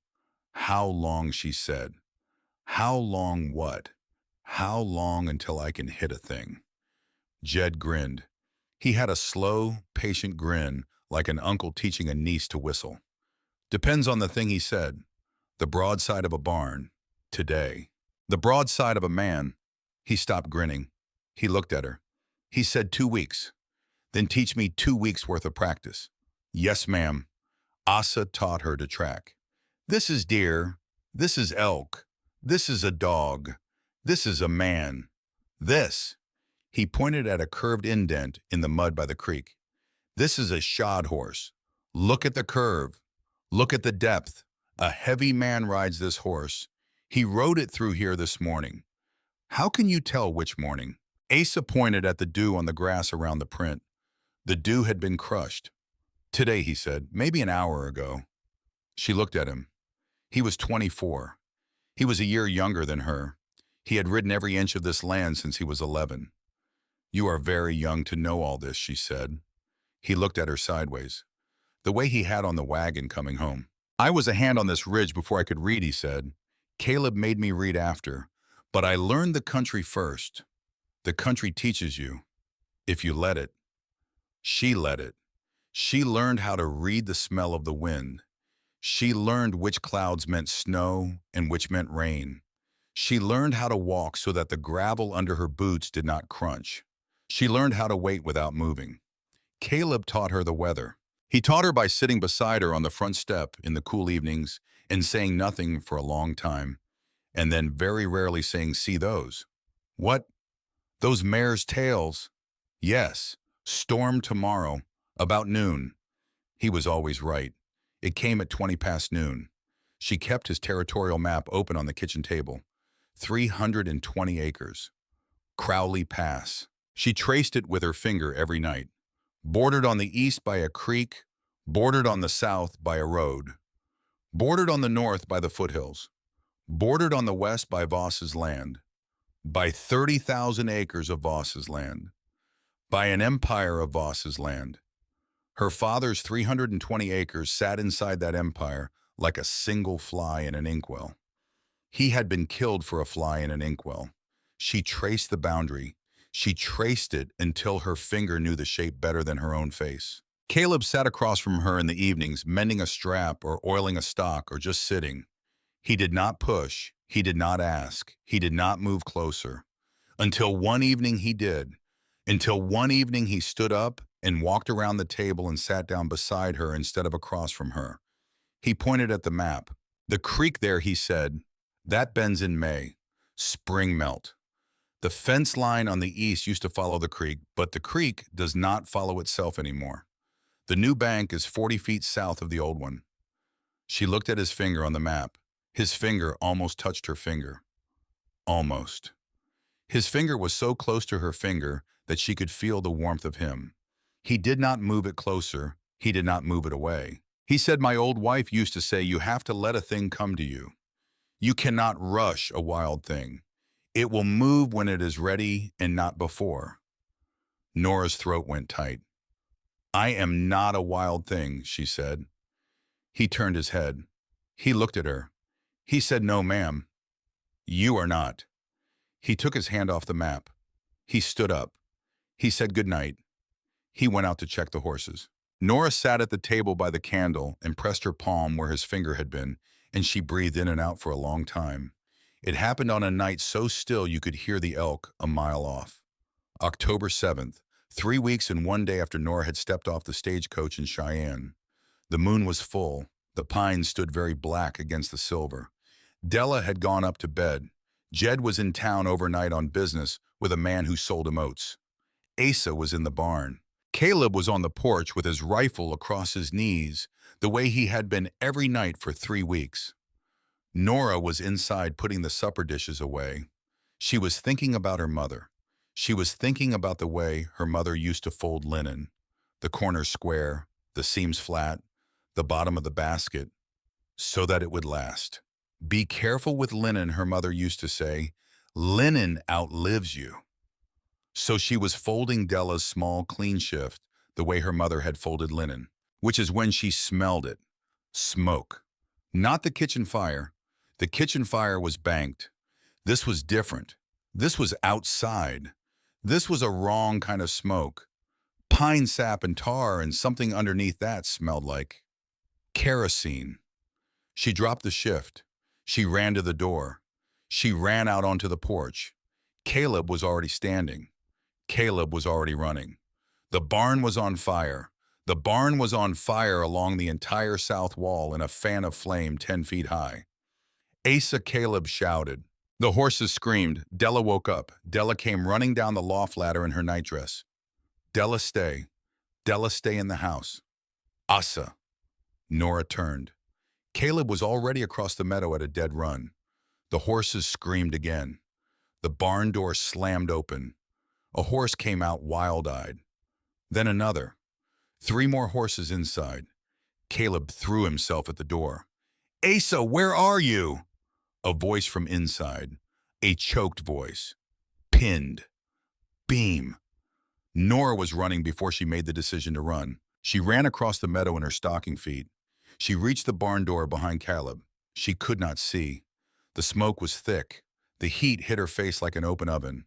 How long, she said. How long what? How long until I can hit a thing? Jed grinned. He had a slow, patient grin, like an uncle teaching a niece to whistle. Depends on the thing, he said. The broadside of a barn. Today. The broadside of a man. He stopped grinning. He looked at her. He said 2 weeks. Then teach me 2 weeks worth of practice. Yes, ma'am. Asa taught her to track. This is deer. This is elk. This is a dog. This is a man. This. He pointed at a curved indent in the mud by the creek. This is a shod horse. Look at the curve. Look at the depth. A heavy man rides this horse. He rode it through here this morning. How can you tell which morning? Asa pointed at the dew on the grass around the print. The dew had been crushed. Today, he said, maybe an hour ago. She looked at him. He was 24. He was a year younger than her. He had ridden every inch of this land since he was 11. You are very young to know all this, she said. He looked at her sideways, the way he had on the wagon coming home. I was a hand on this ridge before I could read, he said. Caleb made me read after, but I learned the country first. The country teaches you, if you let it. She let it. She learned how to read the smell of the wind. She learned which clouds meant snow and which meant rain. She learned how to walk so that the gravel under her boots did not crunch. She learned how to wait without moving. Caleb taught her the weather. He taught her by sitting beside her on the front step in the cool evenings and saying nothing for a long time, and then very rarely saying, see those? What? Those mares' tails? Yes, storm tomorrow, about noon. He was always right. It came at 20 past noon. She kept his territorial map open on the kitchen table. 320 acres. Crowley Pass. She traced it with her finger every night. Bordered on the east by a creek, bordered on the south by a road, bordered on the north by the foothills, bordered on the west by Voss's land, by 30,000 acres of Voss's land, by an empire of Voss's land. Her father's 320 acres sat inside that empire like a single fly in an inkwell. He had been killed for a fly in an inkwell. She traced the boundary. She traced it until her finger knew the shape better than her own face. Caleb sat across from her in the evenings, mending a strap or oiling a stock or just sitting. He did not push. He did not ask. He did not move closer. Until one evening he did. Until one evening he stood up and walked around the table and sat down beside her instead of across from her. He pointed at the map. The creek there, he said, that bends in May. Spring melt. The fence line on the east used to follow the creek, but the creek does not follow itself anymore. The new bank is 40 feet south of the old one. She looked at his finger on the map. His finger almost touched her finger. Almost. His finger was so close to her finger that she could feel the warmth of him. He did not move it closer. He did not move it away. He said, my old wife used to say, you have to let a thing come to you. You cannot rush a wild thing. It will move when it is ready and not before. Nora's throat went tight. I am not a wild thing, she said. He turned his head. He looked at her. He said, no, ma'am. You are not. He took his hand off the map. He stood up. He said good night. He went out to check the horses. Nora sat at the table by the candle and pressed her palm where his finger had been, and she breathed in and out for a long time. It happened on a night so still you could hear the elk a mile off. October 7th, 3 weeks and 1 day after Nora had stepped off the stagecoach in Cheyenne. The moon was full. The pines stood very black against the silver. Della had gone up to bed. Jed was in town overnight on business with a man who sold him oats. Asa was in the barn. Caleb was on the porch with his rifle across his knees, the way he had been every night for 3 weeks. Nora was inside putting the supper dishes away. She was thinking about her mother. She was thinking about the way her mother used to fold linen. The corners square, the seams flat, the bottom of the basket, so that it would last. Be careful with linen, her mother used to say. Linen outlives you. So she was folding Della's small clean shift the way her mother had folded linen, which is when she smelled it. Smoke. Not the kitchen fire. The kitchen fire was banked. This was different. This was outside. This was a wrong kind of smoke. Pine sap and tar, and something underneath that smelled like kerosene. She dropped the shift. She ran to the door. She ran out onto the porch. Caleb was already standing. Caleb was already running. The barn was on fire. The barn was on fire along the entire south wall in a fan of flame 10 feet high. Asa Caleb shouted. The horses screamed. Della woke up. Della came running down the loft ladder in her nightdress. Della, stay. Della, stay in the house. Asa. Nora turned. Caleb was already across the meadow at a dead run. The horses screamed again. The barn door slammed open. A horse came out wild-eyed. Then another. 3 more horses inside. Caleb threw himself at the door. Asa, where are you? A voice from inside. A choked voice. Pinned. Beam. Nora was running before she made the decision to run. She ran across the meadow in her stocking feet. She reached the barn door behind Caleb. She could not see. The smoke was thick. The heat hit her face like an open oven.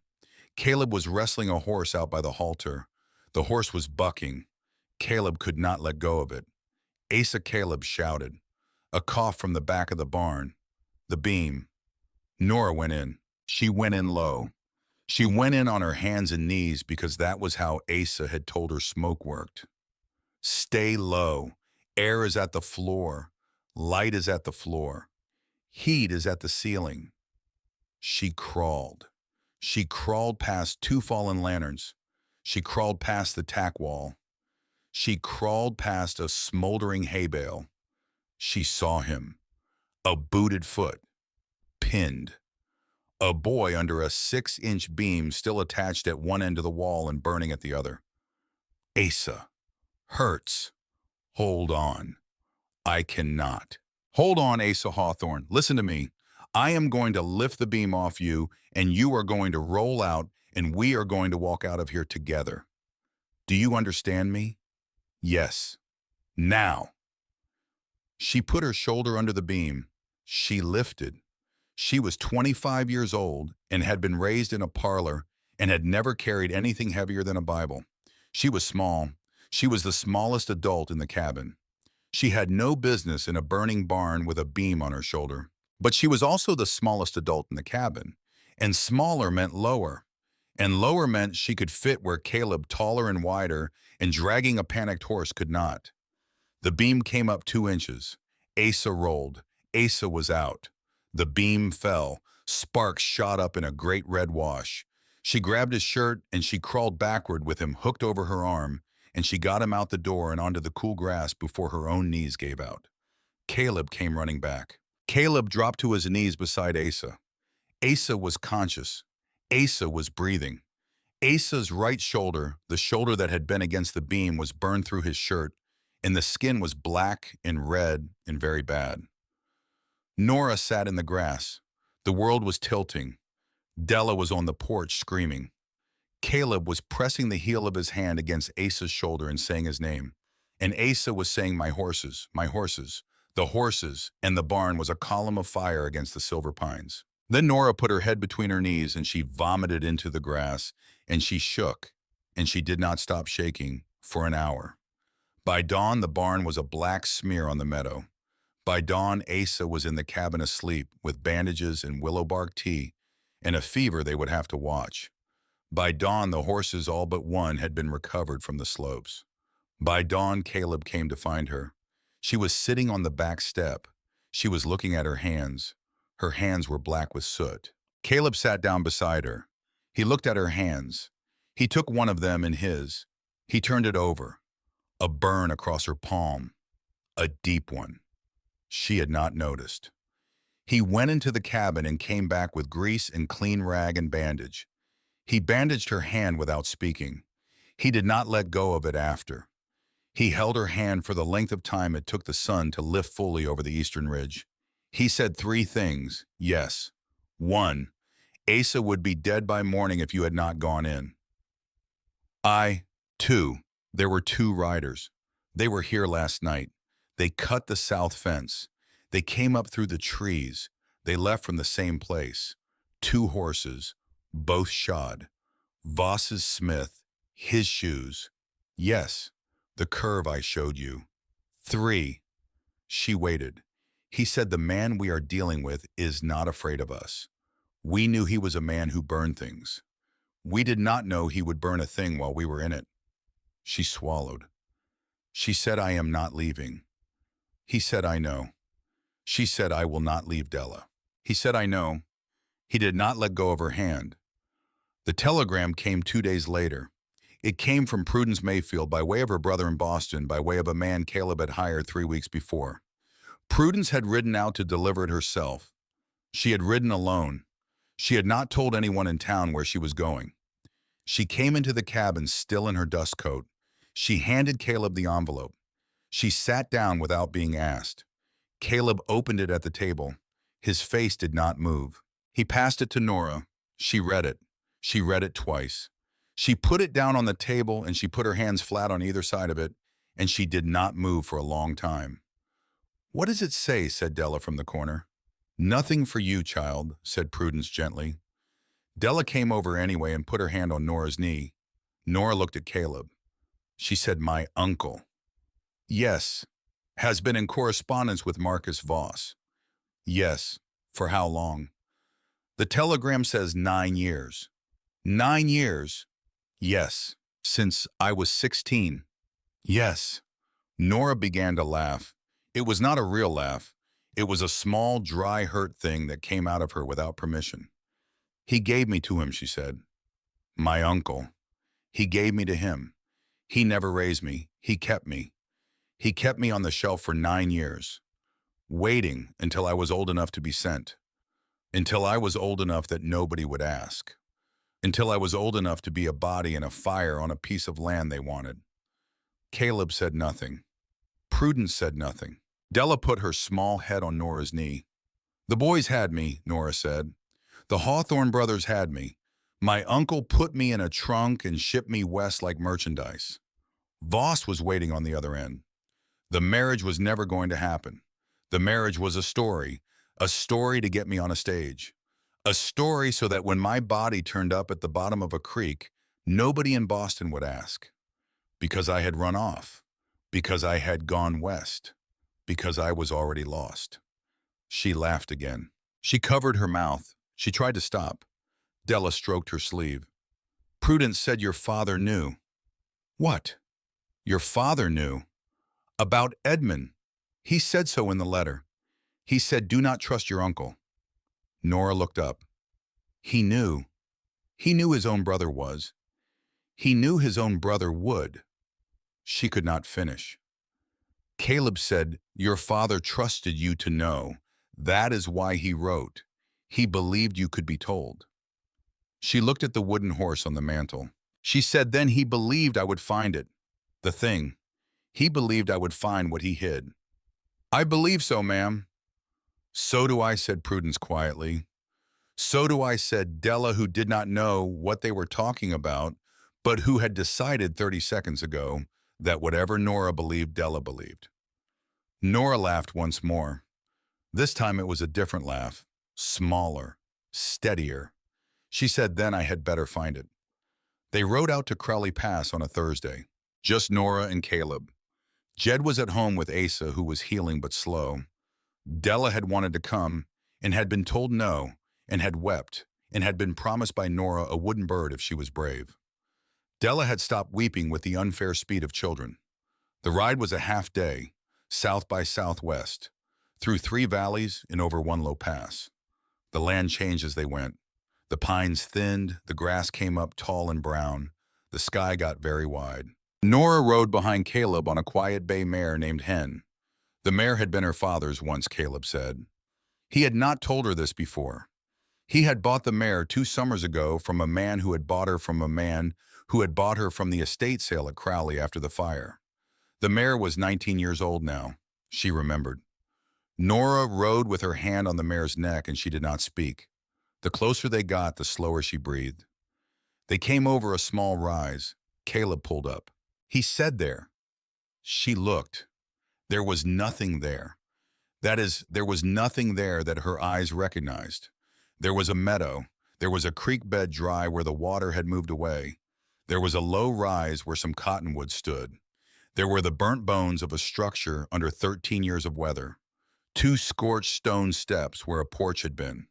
Caleb was wrestling a horse out by the halter. The horse was bucking. Caleb could not let go of it. Asa Caleb shouted. A cough from the back of the barn. The beam. Nora went in. She went in low. She went in on her hands and knees because that was how Asa had told her smoke worked. Stay low. Air is at the floor. Light is at the floor. Heat is at the ceiling. She crawled. She crawled past 2 fallen lanterns. She crawled past the tack wall. She crawled past a smoldering hay bale. She saw him. A booted foot. Pinned. A boy under a 6-inch beam still attached at one end of the wall and burning at the other. Asa. Hurts. Hold on. I cannot. Hold on, Asa Hawthorne. Listen to me. I am going to lift the beam off you, and you are going to roll out, and we are going to walk out of here together. Do you understand me? Yes. Now. She put her shoulder under the beam. She lifted. She was 25 years old and had been raised in a parlor and had never carried anything heavier than a Bible. She was small. She was the smallest adult in the cabin. She had no business in a burning barn with a beam on her shoulder. But she was also the smallest adult in the cabin. And smaller meant lower. And lower meant she could fit where Caleb, taller and wider, and dragging a panicked horse could not. The beam came up 2 inches. Asa rolled. Asa was out. The beam fell. Sparks shot up in a great red wash. She grabbed his shirt and she crawled backward with him hooked over her arm, and she got him out the door and onto the cool grass before her own knees gave out. Caleb came running back. Caleb dropped to his knees beside Asa. Asa was conscious. Asa was breathing. Asa's right shoulder, the shoulder that had been against the beam, was burned through his shirt, and the skin was black and red and very bad. Nora sat in the grass. The world was tilting. Della was on the porch screaming. Caleb was pressing the heel of his hand against Asa's shoulder and saying his name. And Asa was saying, my horses, my horses. The horses, and the barn was a column of fire against the silver pines. Then Nora put her head between her knees and she vomited into the grass, and she shook, and she did not stop shaking for an hour. By dawn, the barn was a black smear on the meadow. By dawn, Asa was in the cabin asleep with bandages and willow bark tea and a fever they would have to watch. By dawn, the horses, all but one, had been recovered from the slopes. By dawn, Caleb came to find her. She was sitting on the back step. She was looking at her hands. Her hands were black with soot. Caleb sat down beside her. He looked at her hands. He took one of them in his. He turned it over. A burn across her palm. A deep one. She had not noticed. He went into the cabin and came back with grease and clean rag and bandage. He bandaged her hand without speaking. He did not let go of it after. He held her hand for the length of time it took the sun to lift fully over the eastern ridge. He said 3 things, yes. 1, Asa would be dead by morning if you had not gone in. 2, there were 2 riders. They were here last night. They cut the south fence. They came up through the trees. They left from the same place. 2 horses, both shod. Voss's Smith, his shoes. Yes, the curve I showed you. 3. She waited. He said the man we are dealing with is not afraid of us. We knew he was a man who burned things. We did not know he would burn a thing while we were in it. She swallowed. She said, I am not leaving. He said, I know. She said, I will not leave Della. He said, I know. He did not let go of her hand. The telegram came 2 days later. It came from Prudence Mayfield by way of her brother in Boston, by way of a man Caleb had hired 3 weeks before. Prudence had ridden out to deliver it herself. She had ridden alone. She had not told anyone in town where she was going. She came into the cabin still in her dust coat. She handed Caleb the envelope. She sat down without being asked. Caleb opened it at the table. His face did not move. He passed it to Nora. She read it. She read it twice. She put it down on the table and she put her hands flat on either side of it, and she did not move for a long time. What does it say? Said Della from the corner. Nothing for you, child, said Prudence gently. Della came over anyway and put her hand on Nora's knee. Nora looked at Caleb. She said, my uncle. Yes. Has been in correspondence with Marcus Voss. Yes. For how long? The telegram says 9 years. 9 years? Yes. Since I was 16. Yes. Nora began to laugh. It was not a real laugh. It was a small, dry, hurt thing that came out of her without permission. He gave me to him, she said. My uncle. He gave me to him. He never raised me. He kept me. He kept me on the shelf for 9 years, waiting until I was old enough to be sent, until I was old enough that nobody would ask, until I was old enough to be a body in a fire on a piece of land they wanted. Caleb said nothing. Prudence said nothing. Della put her small head on Nora's knee. The boys had me, Nora said. The Hawthorne brothers had me. My uncle put me in a trunk and shipped me west like merchandise. Voss was waiting on the other end. The marriage was never going to happen. The marriage was a story to get me on a stage. A story so that when my body turned up at the bottom of a creek, nobody in Boston would ask. Because I had run off. Because I had gone west. Because I was already lost. She laughed again. She covered her mouth. She tried to stop. Della stroked her sleeve. Prudence said your father knew. What? Your father knew? About Edmund. He said so in the letter. He said, do not trust your uncle. Nora looked up. He knew. He knew his own brother was. He knew his own brother would. She could not finish. Caleb said, your father trusted you to know. That is why he wrote. He believed you could be told. She looked at the wooden horse on the mantel. She said, then he believed I would find it. The thing. He believed I would find what he hid. I believe so, ma'am. So do I, said Prudence quietly. So do I, said Della, who did not know what they were talking about, but who had decided 30 seconds ago that whatever Nora believed, Della believed. Nora laughed once more. This time it was a different laugh, smaller, steadier. She said, then I had better find it. They rode out to Crowley Pass on a Thursday, just Nora and Caleb. Jed was at home with Asa, who was healing but slow. Della had wanted to come and had been told no and had wept and had been promised by Nora a wooden bird if she was brave. Della had stopped weeping with the unfair speed of children. The ride was a half day, south by southwest, through 3 valleys and over 1 low pass. The land changed as they went. The pines thinned, the grass came up tall and brown, the sky got very wide. Nora rode behind Caleb on a quiet bay mare named Hen. The mare had been her father's once, Caleb said. He had not told her this before. He had bought the mare 2 summers ago from a man who had bought her from a man who had bought her from the estate sale at Crowley after the fire. The mare was 19 years old now, she remembered. Nora rode with her hand on the mare's neck and she did not speak. The closer they got, the slower she breathed. They came over a small rise. Caleb pulled up. He said there. She looked. There was nothing there. That is, there was nothing there that her eyes recognized. There was a meadow. There was a creek bed dry where the water had moved away. There was a low rise where some cottonwoods stood. There were the burnt bones of a structure under 13 years of weather. Two scorched stone steps where a porch had been.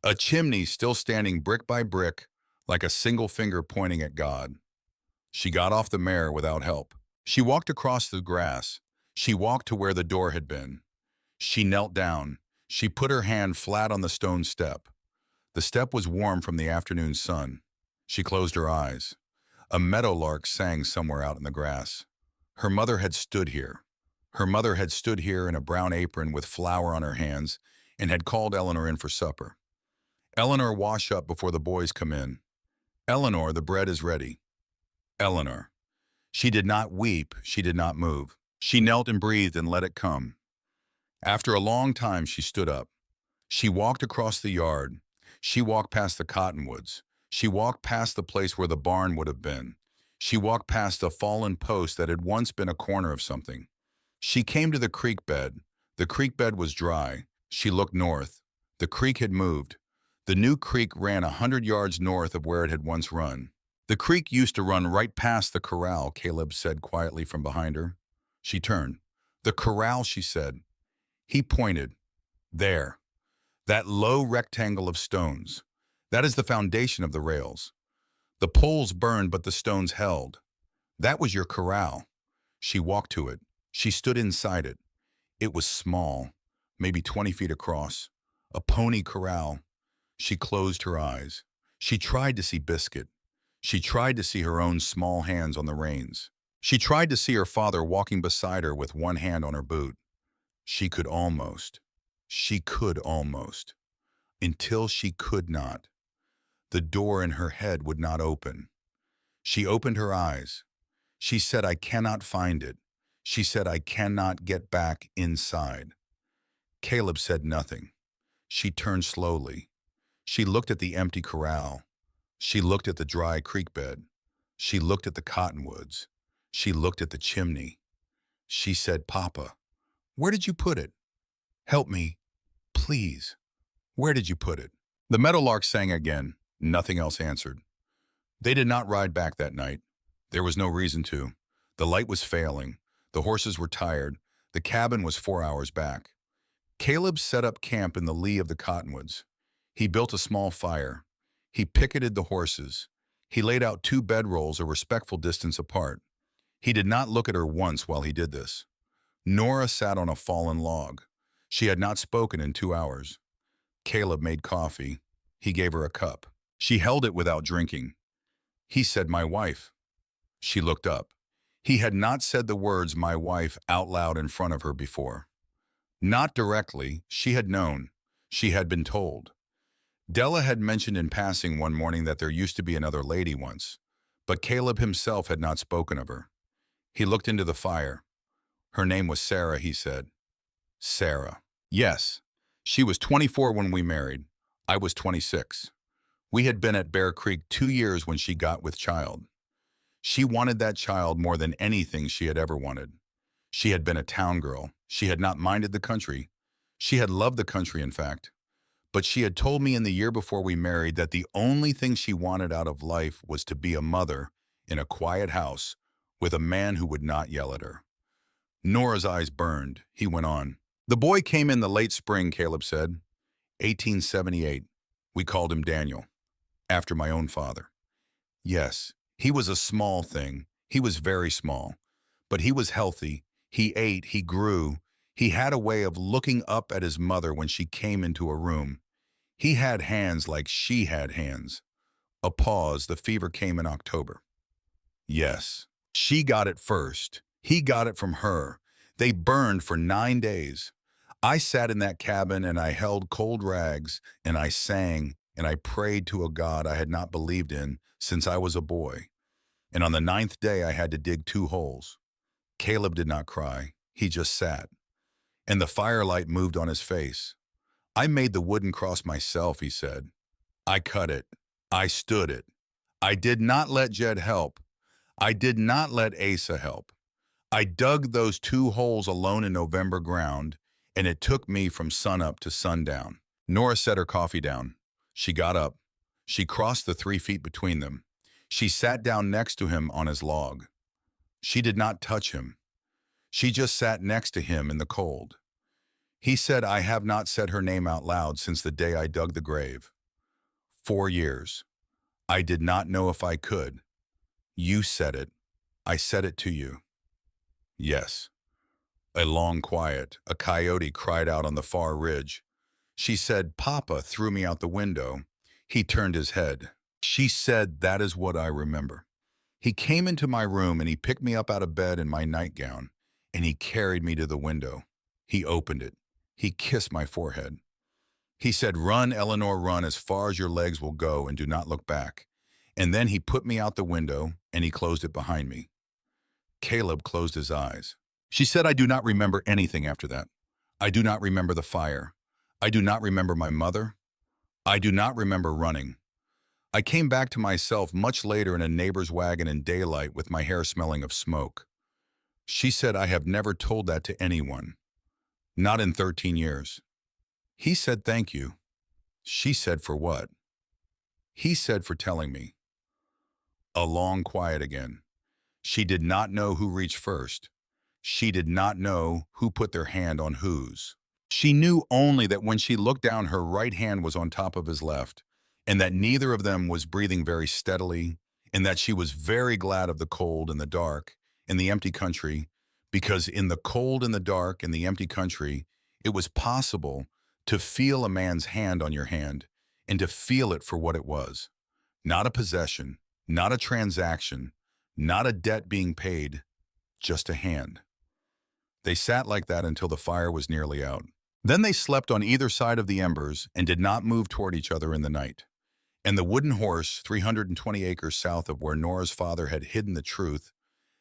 A chimney still standing brick by brick, like a single finger pointing at God. She got off the mare without help. She walked across the grass. She walked to where the door had been. She knelt down. She put her hand flat on the stone step. The step was warm from the afternoon sun. She closed her eyes. A meadowlark sang somewhere out in the grass. Her mother had stood here. Her mother had stood here in a brown apron with flour on her hands and had called Eleanor in for supper. Eleanor, wash up before the boys come in. Eleanor, the bread is ready. Eleanor. She did not weep, she did not move. She knelt and breathed and let it come. After a long time, she stood up. She walked across the yard. She walked past the cottonwoods. She walked past the place where the barn would have been. She walked past a fallen post that had once been a corner of something. She came to the creek bed. The creek bed was dry. She looked north. The creek had moved. The new creek ran 100 yards north of where it had once run. The creek used to run right past the corral, Caleb said quietly from behind her. She turned. The corral, she said. He pointed. There. That low rectangle of stones. That is the foundation of the rails. The poles burned, but the stones held. That was your corral. She walked to it. She stood inside it. It was small, maybe 20 feet across. A pony corral. She closed her eyes. She tried to see Biscuit. She tried to see her own small hands on the reins. She tried to see her father walking beside her with one hand on her boot. She could almost. She could almost. Until she could not. The door in her head would not open. She opened her eyes. She said, I cannot find it. She said, I cannot get back inside. Caleb said nothing. She turned slowly. She looked at the empty corral. She looked at the dry creek bed. She looked at the cottonwoods. She looked at the chimney. She said, Papa, where did you put it? Help me, please. Where did you put it? The meadowlark sang again. Nothing else answered. They did not ride back that night. There was no reason to. The light was failing. The horses were tired. The cabin was 4 hours back. Caleb set up camp in the lee of the cottonwoods. He built a small fire. He picketed the horses. He laid out 2 bedrolls a respectful distance apart. He did not look at her once while he did this. Nora sat on a fallen log. She had not spoken in 2 hours. Caleb made coffee. He gave her a cup. She held it without drinking. He said, my wife. She looked up. He had not said the words, my wife, out loud in front of her before. Not directly. She had known. She had been told. Della had mentioned in passing one morning that there used to be another lady once, but Caleb himself had not spoken of her. He looked into the fire. Her name was Sarah, he said. Sarah. Yes. She was 24 when we married. I was 26. We had been at Bear Creek 2 years when she got with child. She wanted that child more than anything she had ever wanted. She had been a town girl. She had not minded the country. She had loved the country, in fact. But she had told me in the year before we married that the only thing she wanted out of life was to be a mother in a quiet house with a man who would not yell at her. Nora's eyes burned. He went on. The boy came in the late spring, Caleb said. 1878. We called him Daniel, after my own father. Yes, he was a small thing. He was very small. But he was healthy. He ate. He grew. He had a way of looking up at his mother when she came into a room. He had hands like she had hands. A pause. The fever came in October. Yes, she got it first. He got it from her. They burned for 9 days. I sat in that cabin and I held cold rags and I sang and I prayed to a God I had not believed in since I was a boy. And on the 9th day, I had to dig 2 holes. Caleb did not cry. He just sat. And the firelight moved on his face. I made the wooden cross myself, he said. I cut it. I stood it. I did not let Jed help. I did not let Asa help. I dug those 2 holes alone in November ground, and it took me from sunup to sundown. Nora set her coffee down. She got up. She crossed the 3 feet between them. She sat down next to him on his log. She did not touch him. She just sat next to him in the cold. He said, I have not said her name out loud since the day I dug the grave. 4 years. I did not know if I could. You said it. I said it to you. Yes. A long quiet. A coyote cried out on the far ridge. She said, Papa threw me out the window. He turned his head. She said, that is what I remember. He came into my room and he picked me up out of bed in my nightgown, and he carried me to the window. He opened it. He kissed my forehead. He said, run, Eleanor, run as far as your legs will go and do not look back. And then he put me out the window and he closed it behind me. Caleb closed his eyes. She said, I do not remember anything after that. I do not remember the fire. I do not remember my mother. I do not remember running. I came back to myself much later in a neighbor's wagon in daylight with my hair smelling of smoke. She said, I have never told that to anyone. Not in 13 years. He said, thank you. She said, for what? He said, for telling me. A long quiet again. She did not know who reached first. She did not know who put their hand on whose. She knew only that when she looked down, her right hand was on top of his left, and that neither of them was breathing very steadily, and that she was very glad of the cold and the dark and the empty country, because in the cold and the dark and the empty country, it was possible to feel a man's hand on your hand and to feel it for what it was. Not a possession, not a transaction, not a debt being paid, just a hand. They sat like that until the fire was nearly out. Then they slept on either side of the embers and did not move toward each other in the night. And the wooden horse, 320 acres south of where Nora's father had hidden the truth,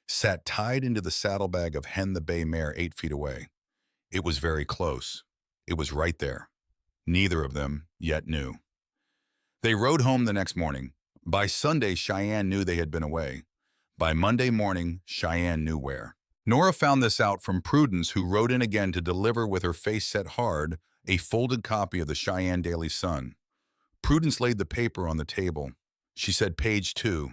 sat tied into the saddlebag of Hen the bay mare 8 feet away. It was very close. It was right there. Neither of them yet knew. They rode home the next morning. By Sunday, Cheyenne knew they had been away. By Monday morning, Cheyenne knew where. Nora found this out from Prudence, who rode in again to deliver with her face set hard a folded copy of the Cheyenne Daily Sun. Prudence laid the paper on the table. She said, page 2.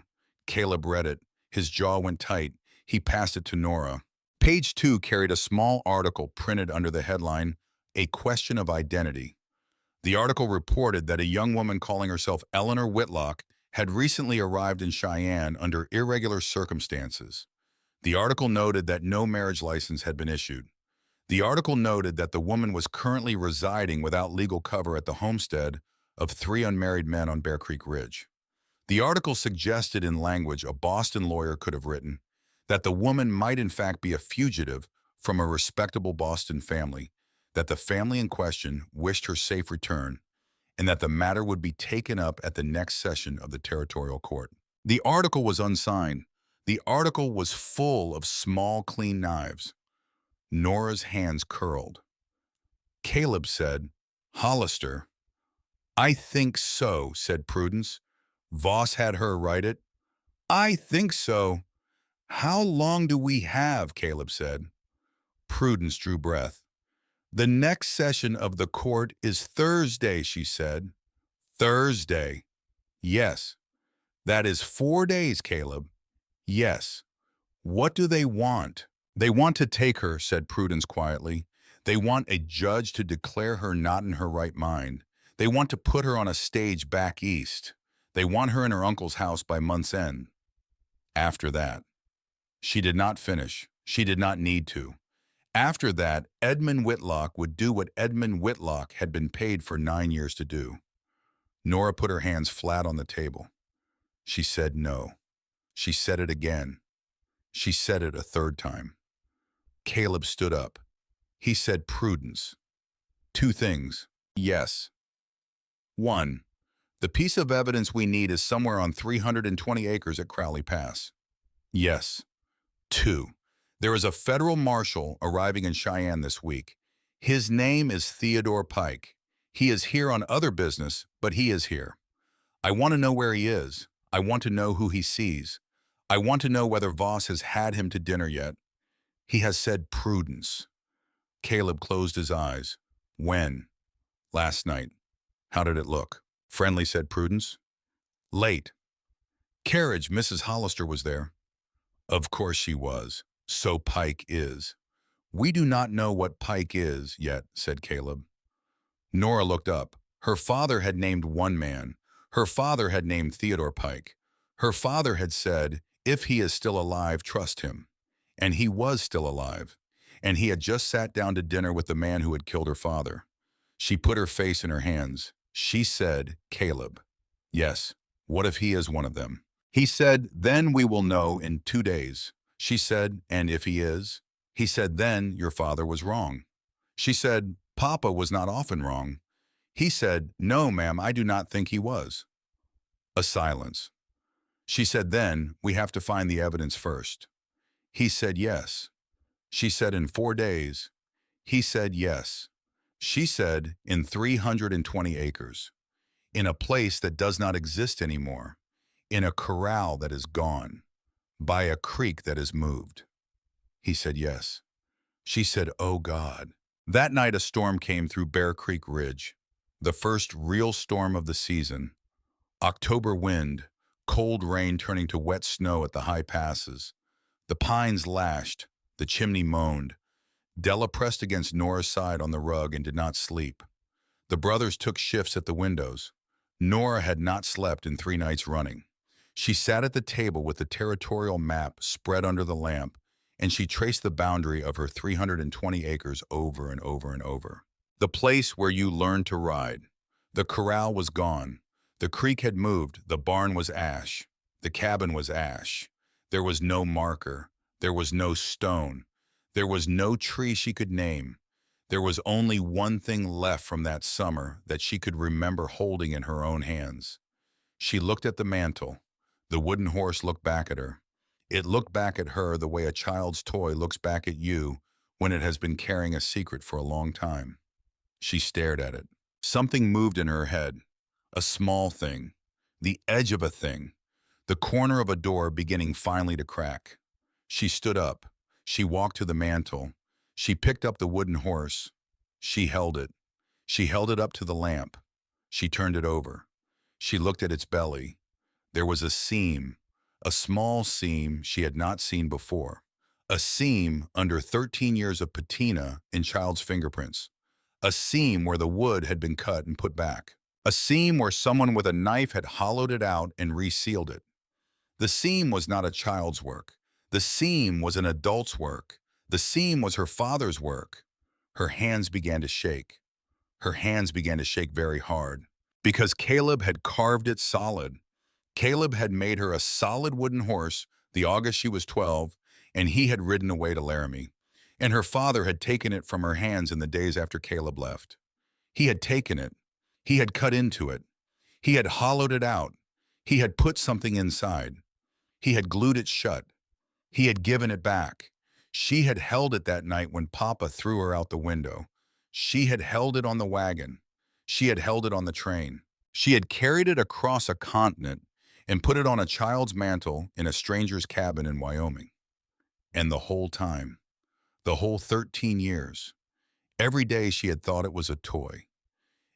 Caleb read it. His jaw went tight. He passed it to Nora. Page 2 carried a small article printed under the headline, A Question of Identity. The article reported that a young woman calling herself Eleanor Whitlock had recently arrived in Cheyenne under irregular circumstances. The article noted that no marriage license had been issued. The article noted that the woman was currently residing without legal cover at the homestead of 3 unmarried men on Bear Creek Ridge. The article suggested in language a Boston lawyer could have written that the woman might in fact be a fugitive from a respectable Boston family, that the family in question wished her safe return, and that the matter would be taken up at the next session of the territorial court. The article was unsigned. The article was full of small, clean knives. Nora's hands curled. Caleb said, Hollister. I think so, said Prudence. Voss had her write it. I think so. How long do we have? Caleb said. Prudence drew breath. The next session of the court is Thursday, she said. Thursday. Yes. That is 4 days, Caleb. Yes. What do they want? They want to take her, said Prudence quietly. They want a judge to declare her not in her right mind. They want to put her on a stage back east. They want her in her uncle's house by month's end. After that. She did not finish. She did not need to. After that, Edmund Whitlock would do what Edmund Whitlock had been paid for 9 years to do. Nora put her hands flat on the table. She said no. She said it again. She said it a third time. Caleb stood up. He said, Prudence. 2 things. Yes. 1. The piece of evidence we need is somewhere on 320 acres at Crowley Pass. Yes. 2. There is a federal marshal arriving in Cheyenne this week. His name is Theodore Pike. He is here on other business, but he is here. I want to know where he is. I want to know who he sees. I want to know whether Voss has had him to dinner yet. He has said Prudence. Caleb closed his eyes. When? Last night. How did it look? Friendly, said Prudence. Late. Carriage, Mrs. Hollister was there. Of course she was. So Pike is. We do not know what Pike is yet, said Caleb. Nora looked up. Her father had named one man. Her father had named Theodore Pike. Her father had said, if he is still alive, trust him. And he was still alive. And he had just sat down to dinner with the man who had killed her father. She put her face in her hands. She said, Caleb. Yes, what if he is one of them? He said, then we will know in 2 days. She said, and if he is? He said, then your father was wrong. She said, Papa was not often wrong. He said, no, ma'am, I do not think he was. A silence. She said, then we have to find the evidence first. He said, yes. She said, in 4 days. He said, yes. She said, in 320 acres. In a place that does not exist anymore. In a corral that is gone. By a creek that is moved. He said, yes. She said, oh God. That night a storm came through Bear Creek Ridge. The first real storm of the season. October wind, cold rain turning to wet snow at the high passes. The pines lashed, the chimney moaned. Della pressed against Nora's side on the rug and did not sleep. The brothers took shifts at the windows. Nora had not slept in 3 nights running. She sat at the table with the territorial map spread under the lamp, and she traced the boundary of her 320 acres over and over and over. The place where you learned to ride. The corral was gone. The creek had moved. The barn was ash. The cabin was ash. There was no marker. There was no stone. There was no tree she could name. There was only one thing left from that summer that she could remember holding in her own hands. She looked at the mantle. The wooden horse looked back at her. It looked back at her the way a child's toy looks back at you when it has been carrying a secret for a long time. She stared at it. Something moved in her head. A small thing. The edge of a thing. The corner of a door beginning finally to crack. She stood up. She walked to the mantle. She picked up the wooden horse. She held it. She held it up to the lamp. She turned it over. She looked at its belly. There was a seam, a small seam she had not seen before. A seam under 13 years of patina in child's fingerprints. A seam where the wood had been cut and put back. A seam where someone with a knife had hollowed it out and resealed it. The seam was not a child's work. The seam was an adult's work. The seam was her father's work. Her hands began to shake. Her hands began to shake very hard. Because Caleb had carved it solid. Caleb had made her a solid wooden horse the August she was 12, and he had ridden away to Laramie. And her father had taken it from her hands in the days after Caleb left. He had taken it. He had cut into it. He had hollowed it out. He had put something inside. He had glued it shut. He had given it back. She had held it that night when Papa threw her out the window. She had held it on the wagon. She had held it on the train. She had carried it across a continent and put it on a child's mantle in a stranger's cabin in Wyoming. And the whole time, the whole 13 years, every day she had thought it was a toy.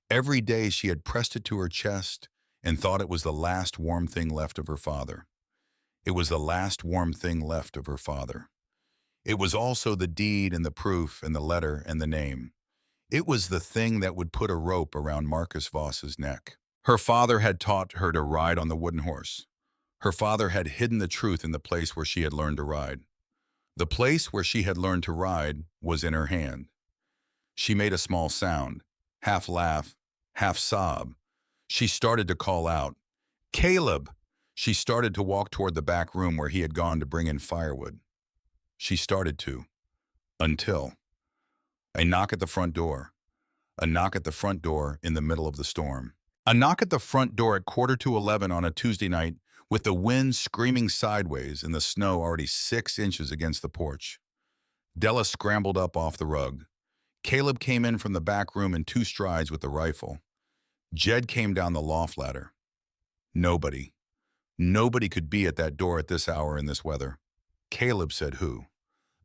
Every day she had pressed it to her chest and thought it was the last warm thing left of her father. It was the last warm thing left of her father. It was also the deed and the proof and the letter and the name. It was the thing that would put a rope around Marcus Voss's neck. Her father had taught her to ride on the wooden horse. Her father had hidden the truth in the place where she had learned to ride. The place where she had learned to ride was in her hand. She made a small sound, half laugh, half sob. She started to call out, "Caleb!" She started to walk toward the back room where he had gone to bring in firewood. She started to, until a knock at the front door. A knock at the front door in the middle of the storm. A knock at the front door at 10:45 on a Tuesday night with the wind screaming sideways and the snow already 6 inches against the porch. Della scrambled up off the rug. Caleb came in from the back room in 2 strides with the rifle. Jed came down the loft ladder. Nobody. Nobody could be at that door at this hour in this weather. Caleb said who?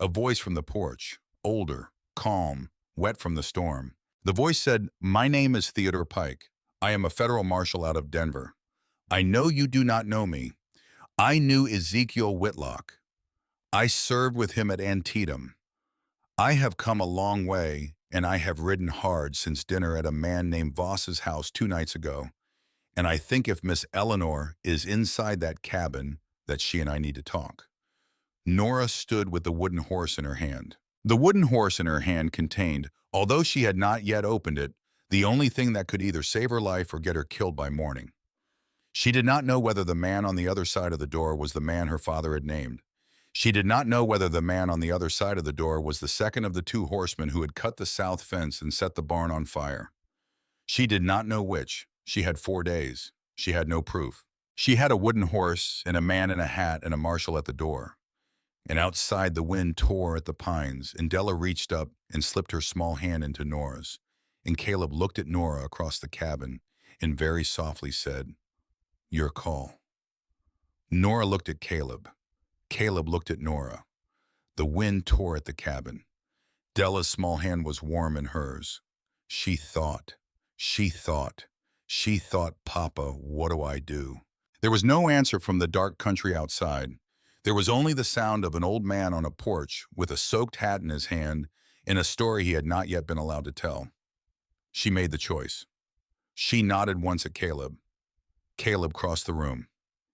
A voice from the porch, older, calm, wet from the storm. The voice said, "My name is Theodore Pike. I am a federal marshal out of Denver. I know you do not know me. I knew Ezekiel Whitlock. I served with him at Antietam. I have come a long way, and I have ridden hard since dinner at a man named Voss's house 2 nights ago. And I think if Miss Eleanor is inside that cabin, that she and I need to talk." Nora stood with the wooden horse in her hand. The wooden horse in her hand contained, although she had not yet opened it, the only thing that could either save her life or get her killed by morning. She did not know whether the man on the other side of the door was the man her father had named. She did not know whether the man on the other side of the door was the second of the 2 horsemen who had cut the south fence and set the barn on fire. She did not know which. She had 4 days. She had no proof. She had a wooden horse and a man in a hat and a marshal at the door. And outside the wind tore at the pines, and Della reached up and slipped her small hand into Nora's. And Caleb looked at Nora across the cabin and very softly said, "Your call." Nora looked at Caleb. Caleb looked at Nora. The wind tore at the cabin. Della's small hand was warm in hers. She thought, "Papa, what do I do?" There was no answer from the dark country outside. There was only the sound of an old man on a porch with a soaked hat in his hand and a story he had not yet been allowed to tell. She made the choice. She nodded once at Caleb. Caleb crossed the room.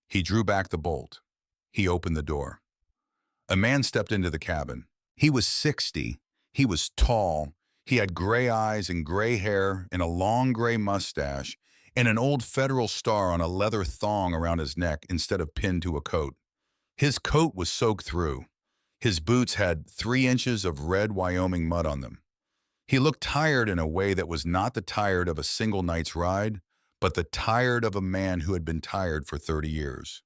He drew back the bolt. He opened the door. A man stepped into the cabin. He was 60. He was tall. He had gray eyes and gray hair and a long gray mustache and an old federal star on a leather thong around his neck instead of pinned to a coat. His coat was soaked through. His boots had 3 inches of red Wyoming mud on them. He looked tired in a way that was not the tired of a single night's ride, but the tired of a man who had been tired for 30 years.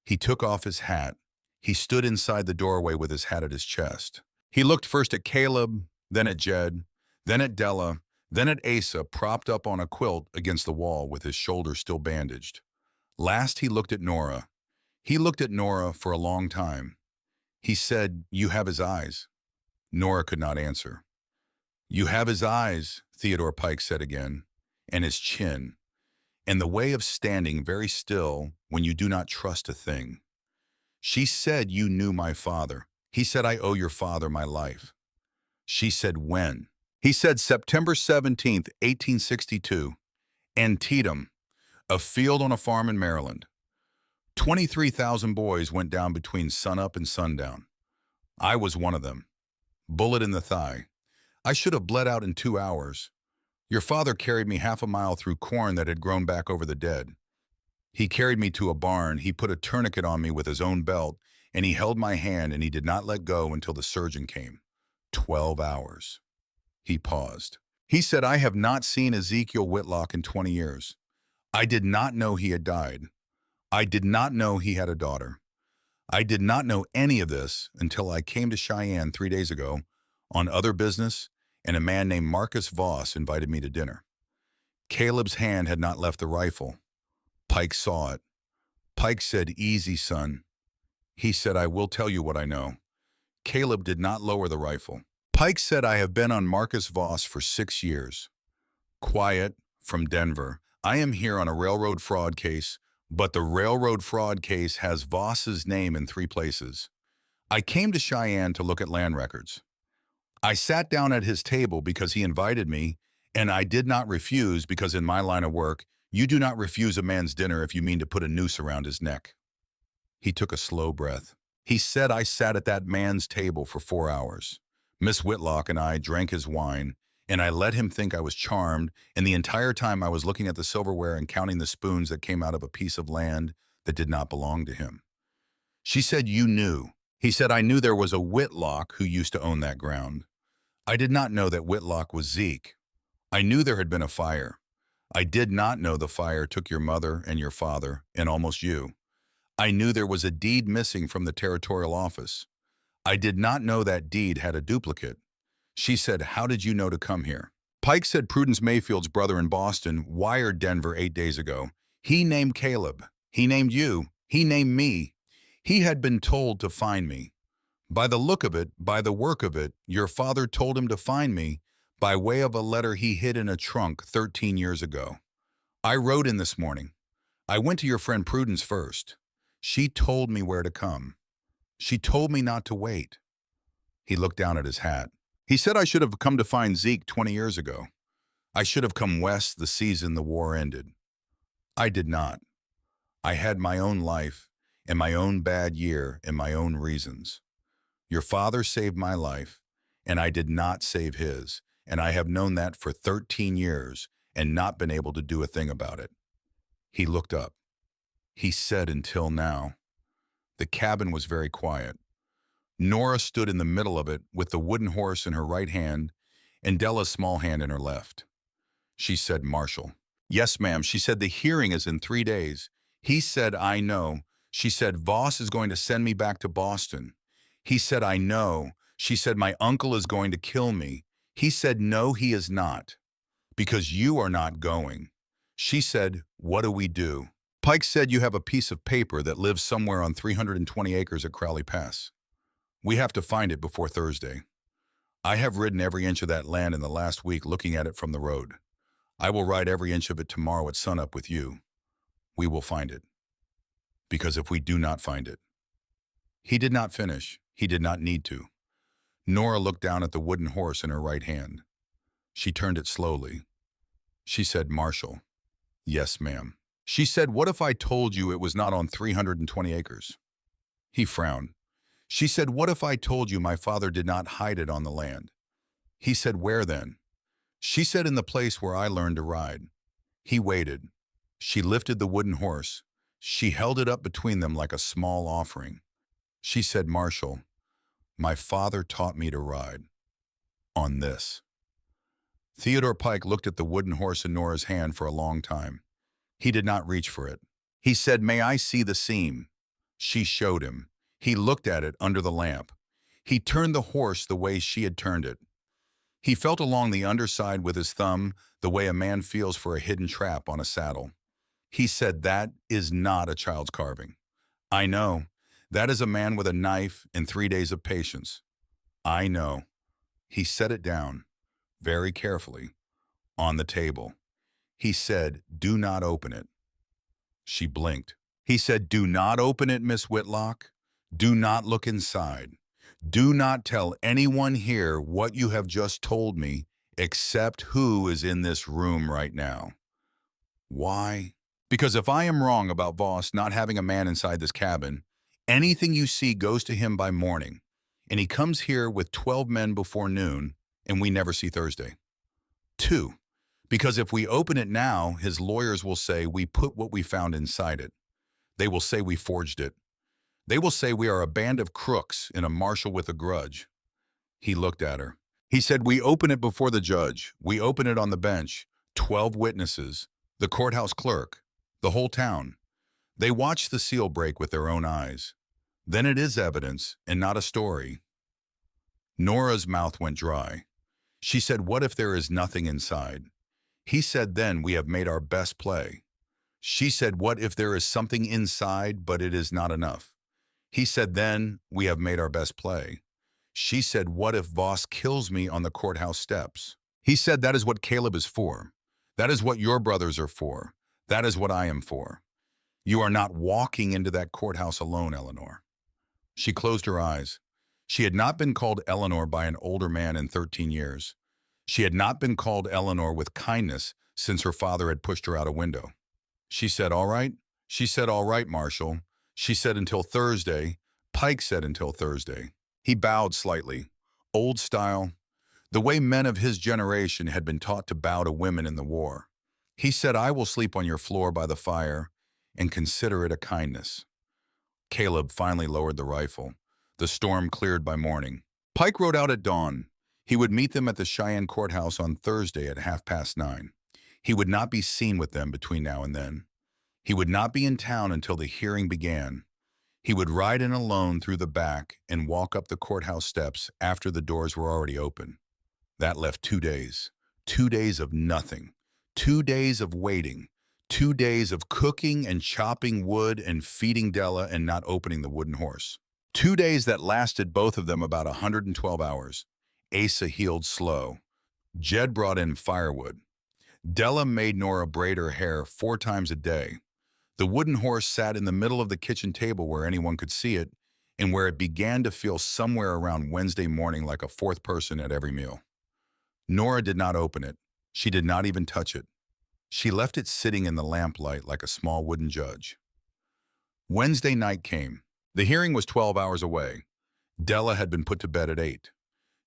He took off his hat. He stood inside the doorway with his hat at his chest. He looked first at Caleb, then at Jed, then at Della, then at Asa propped up on a quilt against the wall with his shoulder still bandaged. Last he looked at Nora. He looked at Nora for a long time. He said, "You have his eyes." Nora could not answer. "You have his eyes," Theodore Pike said again, "and his chin, and the way of standing very still when you do not trust a thing. She said you knew my father. He said I owe your father my life." She said when? He said September 17th, 1862, Antietam, a field on a farm in Maryland. 23,000 boys went down between sunup and sundown. I was one of them. Bullet in the thigh. I should have bled out in 2 hours. Your father carried me half a mile through corn that had grown back over the dead. He carried me to a barn. He put a tourniquet on me with his own belt, and he held my hand, and he did not let go until the surgeon came. 12 hours. He paused. He said, "I have not seen Ezekiel Whitlock in 20 years. I did not know he had died. I did not know he had a daughter. I did not know any of this until I came to Cheyenne 3 days ago on other business, and a man named Marcus Voss invited me to dinner." Caleb's hand had not left the rifle. Pike saw it. Pike said, "Easy, son." He said, "I will tell you what I know." Caleb did not lower the rifle. Pike said, "I have been on Marcus Voss for 6 years. Quiet, from Denver. I am here on a railroad fraud case, but the railroad fraud case has Voss's name in 3 places. I came to Cheyenne to look at land records. I sat down at his table because he invited me, and I did not refuse because in my line of work, you do not refuse a man's dinner if you mean to put a noose around his neck." He took a slow breath. He said, "I sat at that man's table for 4 hours. Miss Whitlock and I drank his wine, and I let him think I was charmed, and the entire time I was looking at the silverware and counting the spoons that came out of a piece of land that did not belong to him." She said, "You knew." He said, "I knew there was a Whitlock who used to own that ground. I did not know that Whitlock was Zeke. I knew there had been a fire. I did not know the fire took your mother and your father and almost you. I knew there was a deed missing from the territorial office. I did not know that deed had a duplicate." She said, "How did you know to come here?" Pike said Prudence Mayfield's brother in Boston wired Denver 8 days ago. He named Caleb. He named you. He named me. He had been told to find me. By the look of it, by the work of it, your father told him to find me by way of a letter he hid in a trunk 13 years ago. I rode in this morning. I went to your friend Prudence first. She told me where to come. She told me not to wait. He looked down at his hat. He said I should have come to find Zeke 20 years ago. I should have come west the season the war ended. I did not. I had my own life and my own bad year and my own reasons. Your father saved my life, and I did not save his, and I have known that for 13 years and not been able to do a thing about it. He looked up. He said, until now. The cabin was very quiet. Nora stood in the middle of it with the wooden horse in her right hand and Della's small hand in her left. She said, Marshall. Yes, ma'am. She said, the hearing is in 3 days. He said, I know. She said, Voss is going to send me back to Boston. He said, I know. She said, my uncle is going to kill me. He said, no, he is not, because you are not going. She said, what do we do? Pike said, you have a piece of paper that lives somewhere on 320 acres at Crowley Pass. We have to find it before Thursday. I have ridden every inch of that land in the last week looking at it from the road. I will ride every inch of it tomorrow at sunup with you. We will find it. Because if we do not find it. He did not finish. He did not need to. Nora looked down at the wooden horse in her right hand. She turned it slowly. She said, Marshall. Yes, ma'am. She said, what if I told you it was not on 320 acres? He frowned. She said, what if I told you my father did not hide it on the land? He said, where then? She said, in the place where I learned to ride. He waited. She lifted the wooden horse. She held it up between them like a small offering. She said, Marshall, my father taught me to ride. On this. Theodore Pike looked at the wooden horse in Nora's hand for a long time. He did not reach for it. He said, may I see the seam? She showed him. He looked at it under the lamp. He turned the horse the way she had turned it. He felt along the underside with his thumb the way a man feels for a hidden trap on a saddle. He said, that is not a child's carving. I know. That is a man with a knife and 3 days of patience. I know. He set it down, very carefully, on the table. He said, do not open it. She blinked. He said, do not open it, Miss Whitlock. Do not look inside. Do not tell anyone here what you have just told me, except who is in this room right now. Why? Because if I am wrong about Voss not having a man inside this cabin, anything you see goes to him by morning, and he comes here with 12 men before noon, and we never see Thursday. 2. Because if we open it now, his lawyers will say we put what we found inside it. They will say we forged it. They will say we are a band of crooks and a marshal with a grudge. He looked at her. He said, we open it before the judge. We open it on the bench. 12 witnesses, the courthouse clerk, the whole town. They watch the seal break with their own eyes. Then it is evidence and not a story. Nora's mouth went dry. She said, what if there is nothing inside? He said, then we have made our best play. She said, what if there is something inside, but it is not enough? He said, then we have made our best play. She said, what if Voss kills me on the courthouse steps? He said, that is what Caleb is for. That is what your brothers are for. That is what I am for. You are not walking into that courthouse alone, Eleanor. She closed her eyes. She had not been called Eleanor by an older man in 13 years. She had not been called Eleanor with kindness since her father had pushed her out a window. She said, all right. She said, all right, Marshal. She said, until Thursday. Pike said, until Thursday. He bowed slightly, old style, the way men of his generation had been taught to bow to women in the war. He said, I will sleep on your floor by the fire and consider it a kindness. Caleb finally lowered the rifle. The storm cleared by morning. Pike rode out at dawn. He would meet them at the Cheyenne courthouse on Thursday at 9:30. He would not be seen with them between now and then. He would not be in town until the hearing began. He would ride in alone through the back and walk up the courthouse steps after the doors were already open. That left 2 days. 2 days of nothing. 2 days of waiting. 2 days of cooking and chopping wood and feeding Della and not opening the wooden horse. 2 days that lasted both of them about 112 hours. Asa healed slow. Jed brought in firewood. Della made Nora braid her hair 4 times a day. The wooden horse sat in the middle of the kitchen table where anyone could see it, and where it began to feel somewhere around Wednesday morning like a fourth person at every meal. Nora did not open it. She did not even touch it. She left it sitting in the lamplight like a small wooden judge. Wednesday night came. The hearing was 12 hours away. Della had been put to bed at 8.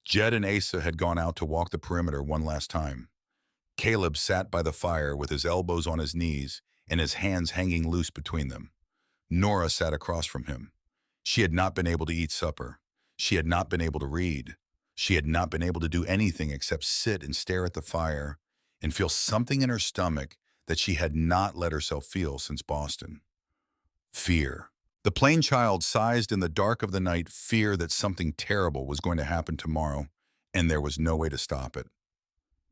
Jed and Asa had gone out to walk the perimeter one last time. Caleb sat by the fire with his elbows on his knees and his hands hanging loose between them. Nora sat across from him. She had not been able to eat supper. She had not been able to read. She had not been able to do anything except sit and stare at the fire and feel something in her stomach that she had not let herself feel since Boston. Fear. The plain child sized in the dark of the night fear that something terrible was going to happen tomorrow, and there was no way to stop it.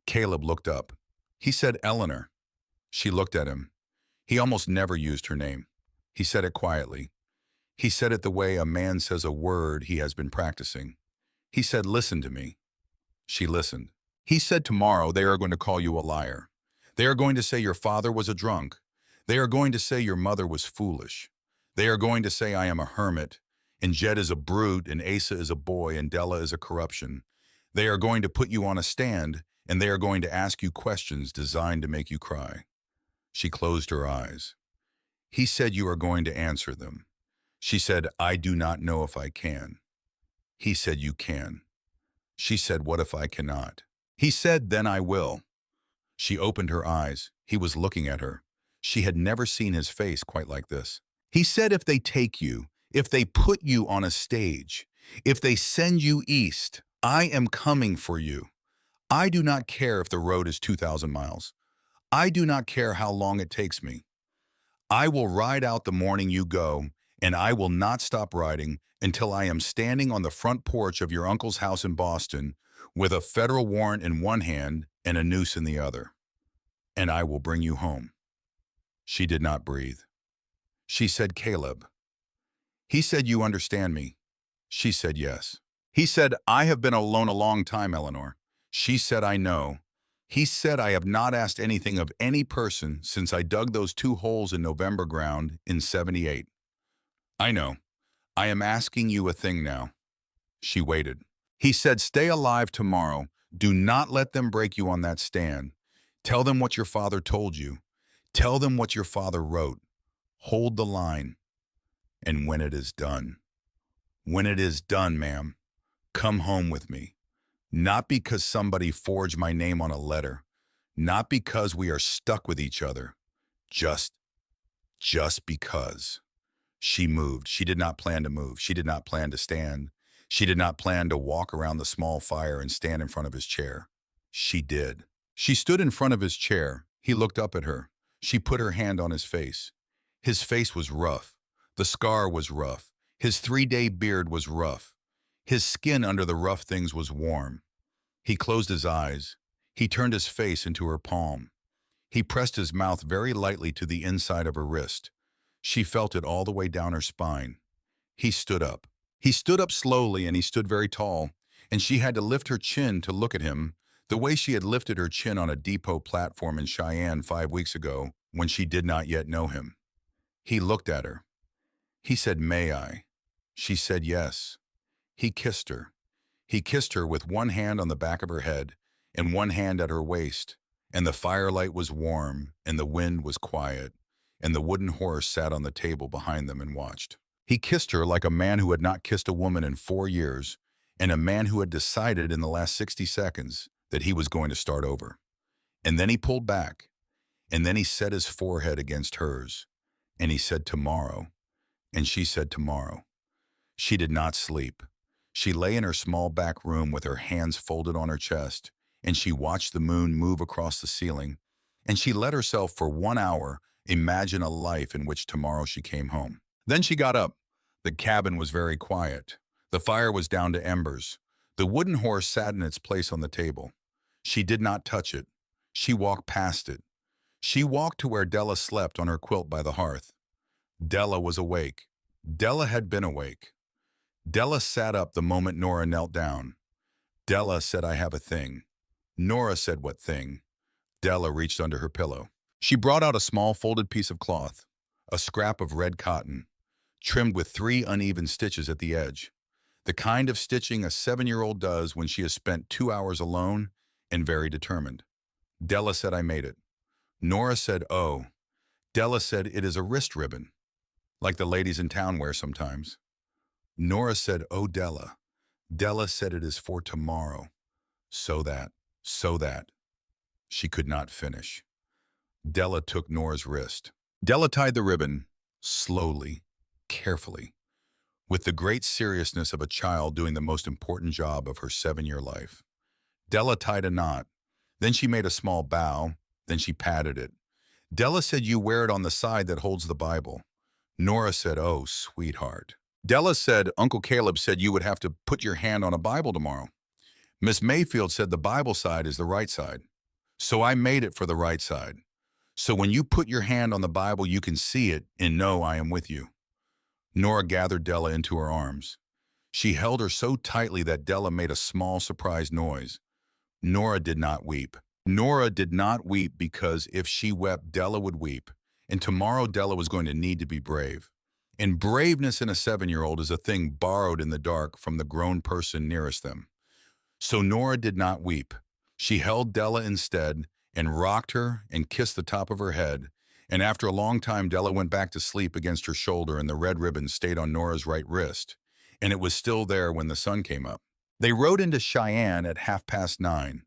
Caleb looked up. He said, "Eleanor." She looked at him. He almost never used her name. He said it quietly. He said it the way a man says a word he has been practicing. He said, "Listen to me." She listened. He said, "Tomorrow they are going to call you a liar. They are going to say your father was a drunk. They are going to say your mother was foolish. They are going to say I am a hermit, and Jed is a brute, and Asa is a boy, and Della is a corruption. They are going to put you on a stand, and they are going to ask you questions designed to make you cry." She closed her eyes. He said, "You are going to answer them." She said, "I do not know if I can." He said, "You can." She said, "What if I cannot?" He said, "Then I will." She opened her eyes. He was looking at her. She had never seen his face quite like this. He said, "If they take you, if they put you on a stage, if they send you east, I am coming for you. I do not care if the road is 2,000 miles. I do not care how long it takes me. I will ride out the morning you go, and I will not stop riding until I am standing on the front porch of your uncle's house in Boston with a federal warrant in one hand and a noose in the other. And I will bring you home." She did not breathe. She said, "Caleb." He said, "You understand me?" She said, "Yes." He said, "I have been alone a long time, Eleanor." She said, "I know." He said, "I have not asked anything of any person since I dug those 2 holes in November ground in 78. I know. I am asking you a thing now." She waited. He said, "Stay alive tomorrow. Do not let them break you on that stand. Tell them what your father told you. Tell them what your father wrote. Hold the line. And when it is done, when it is done, ma'am, come home with me. Not because somebody forged my name on a letter. Not because we are stuck with each other. Just because." She moved. She did not plan to move. She did not plan to stand. She did not plan to walk around the small fire and stand in front of his chair. She did. She stood in front of his chair. He looked up at her. She put her hand on his face. His face was rough. The scar was rough. His 3-day beard was rough. His skin under the rough things was warm. He closed his eyes. He turned his face into her palm. He pressed his mouth very lightly to the inside of her wrist. She felt it all the way down her spine. He stood up. He stood up slowly, and he stood very tall, and she had to lift her chin to look at him, the way she had lifted her chin on a depot platform in Cheyenne 5 weeks ago when she did not yet know him. He looked at her. He said, "May I?" She said yes. He kissed her. He kissed her with one hand on the back of her head and one hand at her waist, and the firelight was warm, and the wind was quiet, and the wooden horse sat on the table behind them and watched. He kissed her like a man who had not kissed a woman in 4 years, and a man who had decided in the last 60 seconds that he was going to start over. And then he pulled back, and then he set his forehead against hers, and he said, "Tomorrow," and she said, "Tomorrow." She did not sleep. She lay in her small back room with her hands folded on her chest, and she watched the moon move across the ceiling, and she let herself for 1 hour imagine a life in which tomorrow she came home. Then she got up. The cabin was very quiet. The fire was down to embers. The wooden horse sat in its place on the table. She did not touch it. She walked past it. She walked to where Della slept on her quilt by the hearth. Della was awake. Della had been awake. Della sat up the moment Nora knelt down. Della said, "I have a thing." Nora said, "What thing?" Della reached under her pillow. She brought out a small folded piece of cloth, a scrap of red cotton, trimmed with 3 uneven stitches at the edge, the kind of stitching a 7-year-old does when she has spent 2 hours alone and very determined. Della said, "I made it." Nora said, "Oh." Della said, "It is a wrist ribbon, like the ladies in town wear sometimes." Nora said, "Oh, Della." Della said, "It is for tomorrow." So that. She could not finish. Della took Nora's wrist. Della tied the ribbon, slowly, carefully, with the great seriousness of a child doing the most important job of her 7-year life. Della tied a knot. Then she made a small bow. Then she patted it. Della said, "You wear it on the side that holds the Bible." Nora said, "Oh, sweetheart." Della said, "Uncle Caleb said you would have to put your hand on a Bible tomorrow. Miss Mayfield said the Bible side is the right side. So I made it for the right side. So when you put your hand on the Bible, you can see it and know I am with you." Nora gathered Della into her arms. She held her so tightly that Della made a small surprised noise. Nora did not weep. Nora did not weep because if she wept, Della would weep. And tomorrow Della was going to need to be brave. And braveness in a 7-year-old is a thing borrowed in the dark from the grown person nearest them. So Nora did not weep. She held Della instead and rocked her and kissed the top of her head. And after a long time, Della went back to sleep against her shoulder and the red ribbon stayed on Nora's right wrist. And it was still there when the sun came up. They rode into Cheyenne at 9:30.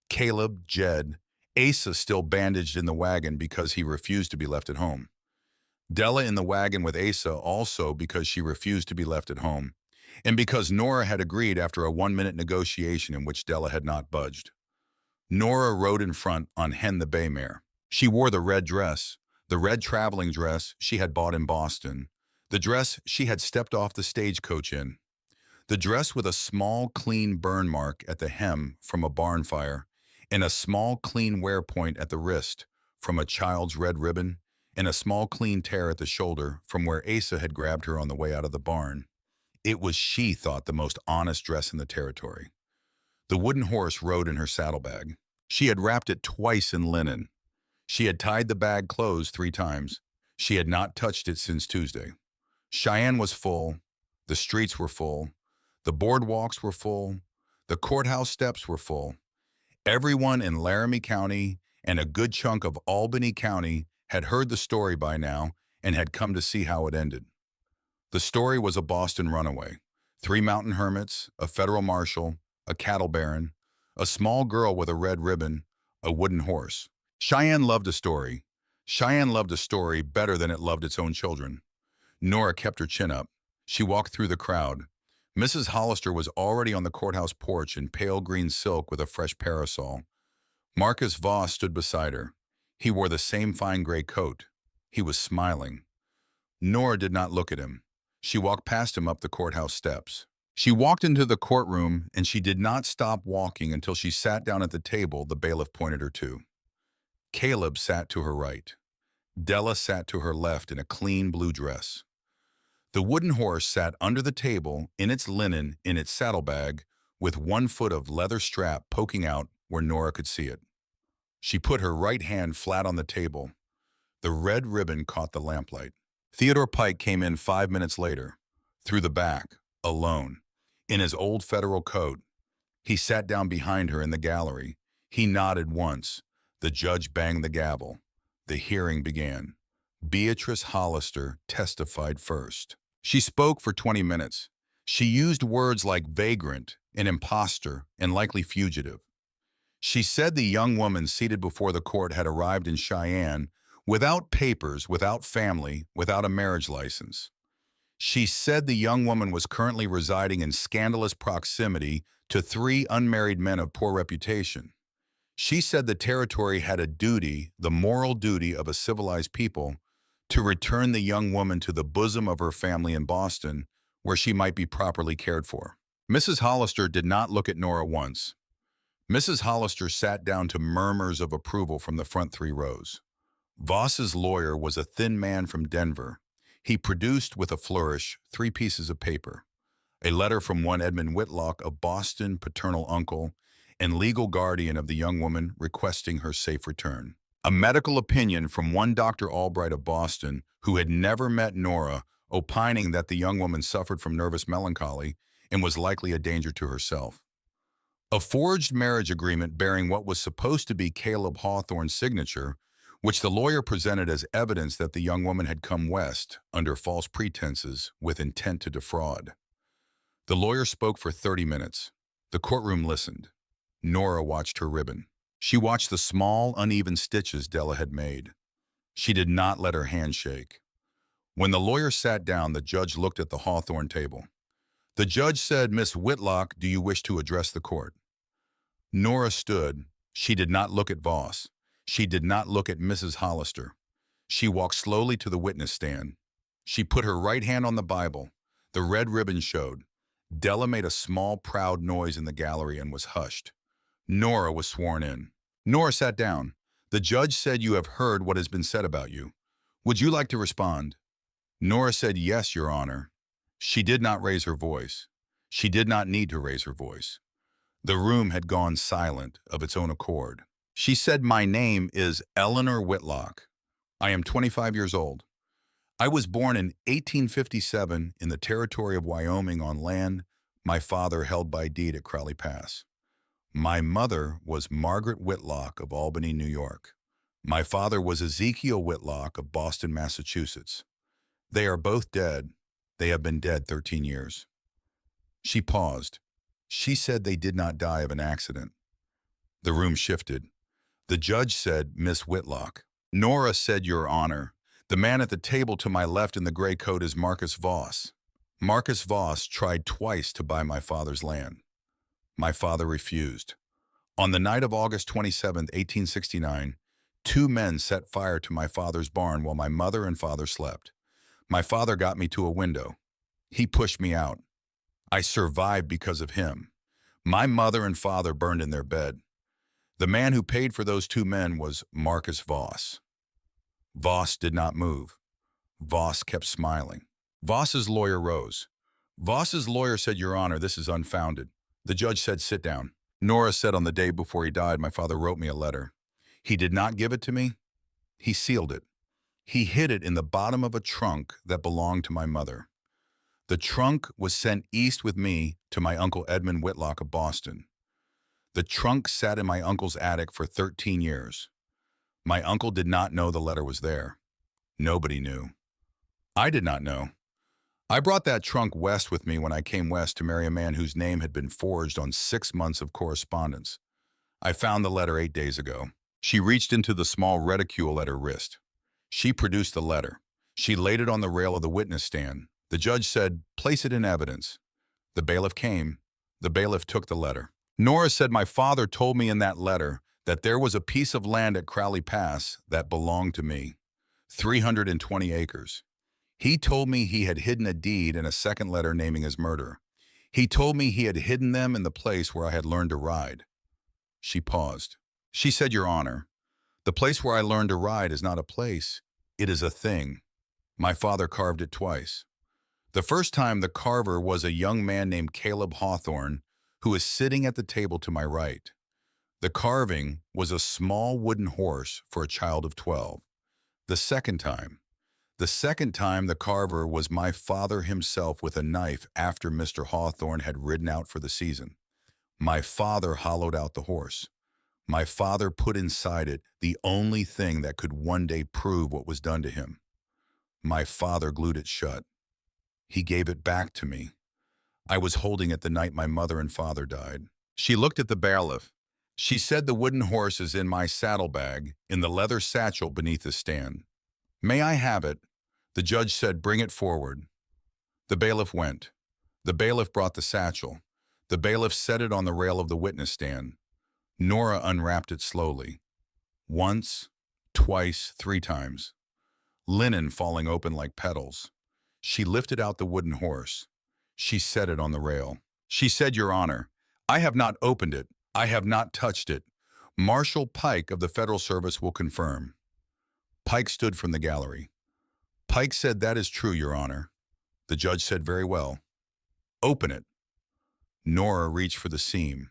Caleb, Jed, Asa still bandaged in the wagon because he refused to be left at home. Della in the wagon with Asa also because she refused to be left at home, and because Nora had agreed after a 1-minute negotiation in which Della had not budged. Nora rode in front on Hen the bay mare. She wore the red dress, the red traveling dress she had bought in Boston, the dress she had stepped off the stagecoach in, the dress with a small clean burn mark at the hem from a barn fire, and a small clean wear point at the wrist from a child's red ribbon, and a small clean tear at the shoulder from where Asa had grabbed her on the way out of the barn. It was, she thought, the most honest dress in the territory. The wooden horse rode in her saddlebag. She had wrapped it twice in linen. She had tied the bag closed 3 times. She had not touched it since Tuesday. Cheyenne was full. The streets were full. The boardwalks were full. The courthouse steps were full. Everyone in Laramie County and a good chunk of Albany County had heard the story by now and had come to see how it ended. The story was a Boston runaway, 3 mountain hermits, a federal marshal, a cattle baron, a small girl with a red ribbon, a wooden horse. Cheyenne loved a story. Cheyenne loved a story better than it loved its own children. Nora kept her chin up. She walked through the crowd. Mrs. Hollister was already on the courthouse porch in pale green silk with a fresh parasol. Marcus Voss stood beside her. He wore the same fine gray coat. He was smiling. Nora did not look at him. She walked past him up the courthouse steps. She walked into the courtroom, and she did not stop walking until she sat down at the table the bailiff pointed her to. Caleb sat to her right. Della sat to her left in a clean blue dress. The wooden horse sat under the table in its linen in its saddlebag with 1 foot of leather strap poking out where Nora could see it. She put her right hand flat on the table. The red ribbon caught the lamplight. Theodore Pike came in 5 minutes later, through the back, alone, in his old federal coat. He sat down behind her in the gallery. He nodded once. The judge banged the gavel. The hearing began. Beatrice Hollister testified first. She spoke for 20 minutes. She used words like vagrant and imposter and likely fugitive. She said the young woman seated before the court had arrived in Cheyenne without papers, without family, without a marriage license. She said the young woman was currently residing in scandalous proximity to 3 unmarried men of poor reputation. She said the territory had a duty, the moral duty of a civilized people, to return the young woman to the bosom of her family in Boston, where she might be properly cared for. Mrs. Hollister did not look at Nora once. Mrs. Hollister sat down to murmurs of approval from the front 3 rows. Voss's lawyer was a thin man from Denver. He produced with a flourish 3 pieces of paper. A letter from one Edmund Whitlock, a Boston paternal uncle and legal guardian of the young woman, requesting her safe return. A medical opinion from one Dr. Albright of Boston, who had never met Nora, opining that the young woman suffered from nervous melancholy and was likely a danger to herself. A forged marriage agreement bearing what was supposed to be Caleb Hawthorne's signature, which the lawyer presented as evidence that the young woman had come west under false pretenses with intent to defraud. The lawyer spoke for 30 minutes. The courtroom listened. Nora watched her ribbon. She watched the small, uneven stitches Della had made. She did not let her hand shake. When the lawyer sat down, the judge looked at the Hawthorne table. The judge said, "Miss Whitlock, do you wish to address the court?" Nora stood. She did not look at Voss. She did not look at Mrs. Hollister. She walked slowly to the witness stand. She put her right hand on the Bible. The red ribbon showed. Della made a small, proud noise in the gallery and was hushed. Nora was sworn in. Nora sat down. The judge said, "You have heard what has been said about you. Would you like to respond?" Nora said, "Yes, Your Honor." She did not raise her voice. She did not need to raise her voice. The room had gone silent of its own accord. She said, "My name is Eleanor Whitlock. I am 25 years old. I was born in 1857 in the territory of Wyoming on land my father held by deed at Crowley Pass. My mother was Margaret Whitlock of Albany, New York. My father was Ezekiel Whitlock of Boston, Massachusetts. They are both dead. They have been dead 13 years. She paused. She said they did not die of an accident. The room shifted. The judge said, "Miss Whitlock." Nora said, "Your Honor, the man at the table to my left in the gray coat is Marcus Voss. Marcus Voss tried twice to buy my father's land. My father refused. On the night of August 27, 1869, two men set fire to my father's barn while my mother and father slept. My father got me to a window. He pushed me out. I survived because of him. My mother and father burned in their bed. The man who paid for those two men was Marcus Voss." Voss did not move. Voss kept smiling. Voss's lawyer rose. Voss's lawyer said, "Your Honor, this is unfounded." The judge said, "Sit down." Nora said, "On the day before he died, my father wrote me a letter. He did not give it to me. He sealed it. He hid it in the bottom of a trunk that belonged to my mother. The trunk was sent east with me to my uncle Edmund Whitlock of Boston. The trunk sat in my uncle's attic for 13 years. My uncle did not know the letter was there. Nobody knew. I did not know. I brought that trunk west with me when I came west to marry a man whose name had been forged on 6 months of correspondence. I found the letter 8 days ago." She reached into the small reticule at her wrist. She produced the letter. She laid it on the rail of the witness stand. The judge said, "Place it in evidence." The bailiff came. The bailiff took the letter. Nora said, "My father told me in that letter that there was a piece of land at Crowley Pass that belonged to me, 320 acres. He told me he had hidden a deed and a second letter naming his murder. He told me he had hidden them in the place where I had learned to ride." She paused. She said, "Your Honor, the place where I learned to ride is not a place. It is a thing. My father carved it twice. The first time the carver was a young man named Caleb Hawthorne, who is sitting at the table to my right. The carving was a small wooden horse for a child of 12. The second time the carver was my father himself with a knife after Mr. Hawthorne had ridden out for the season. My father hollowed out the horse. My father put inside it the only thing that could one day prove what was done to him. My father glued it shut. He gave it back to me. I was holding it the night my mother and father died." She looked at the bailiff. She said, "The wooden horse is in my saddlebag, in the leather satchel beneath the stand." "May I have it?" The judge said, "Bring it forward." The bailiff went. The bailiff brought the satchel. The bailiff set it on the rail of the witness stand. Nora unwrapped it slowly. Once, twice, 3 times. Linen falling open like petals. She lifted out the wooden horse. She set it on the rail. She said, "Your Honor, I have not opened it. I have not touched it. Marshal Pike of the Federal Service will confirm." Pike stood from the gallery. Pike said, "That is true, Your Honor." The judge said, "Very well. Open it. Nora reached for the seam,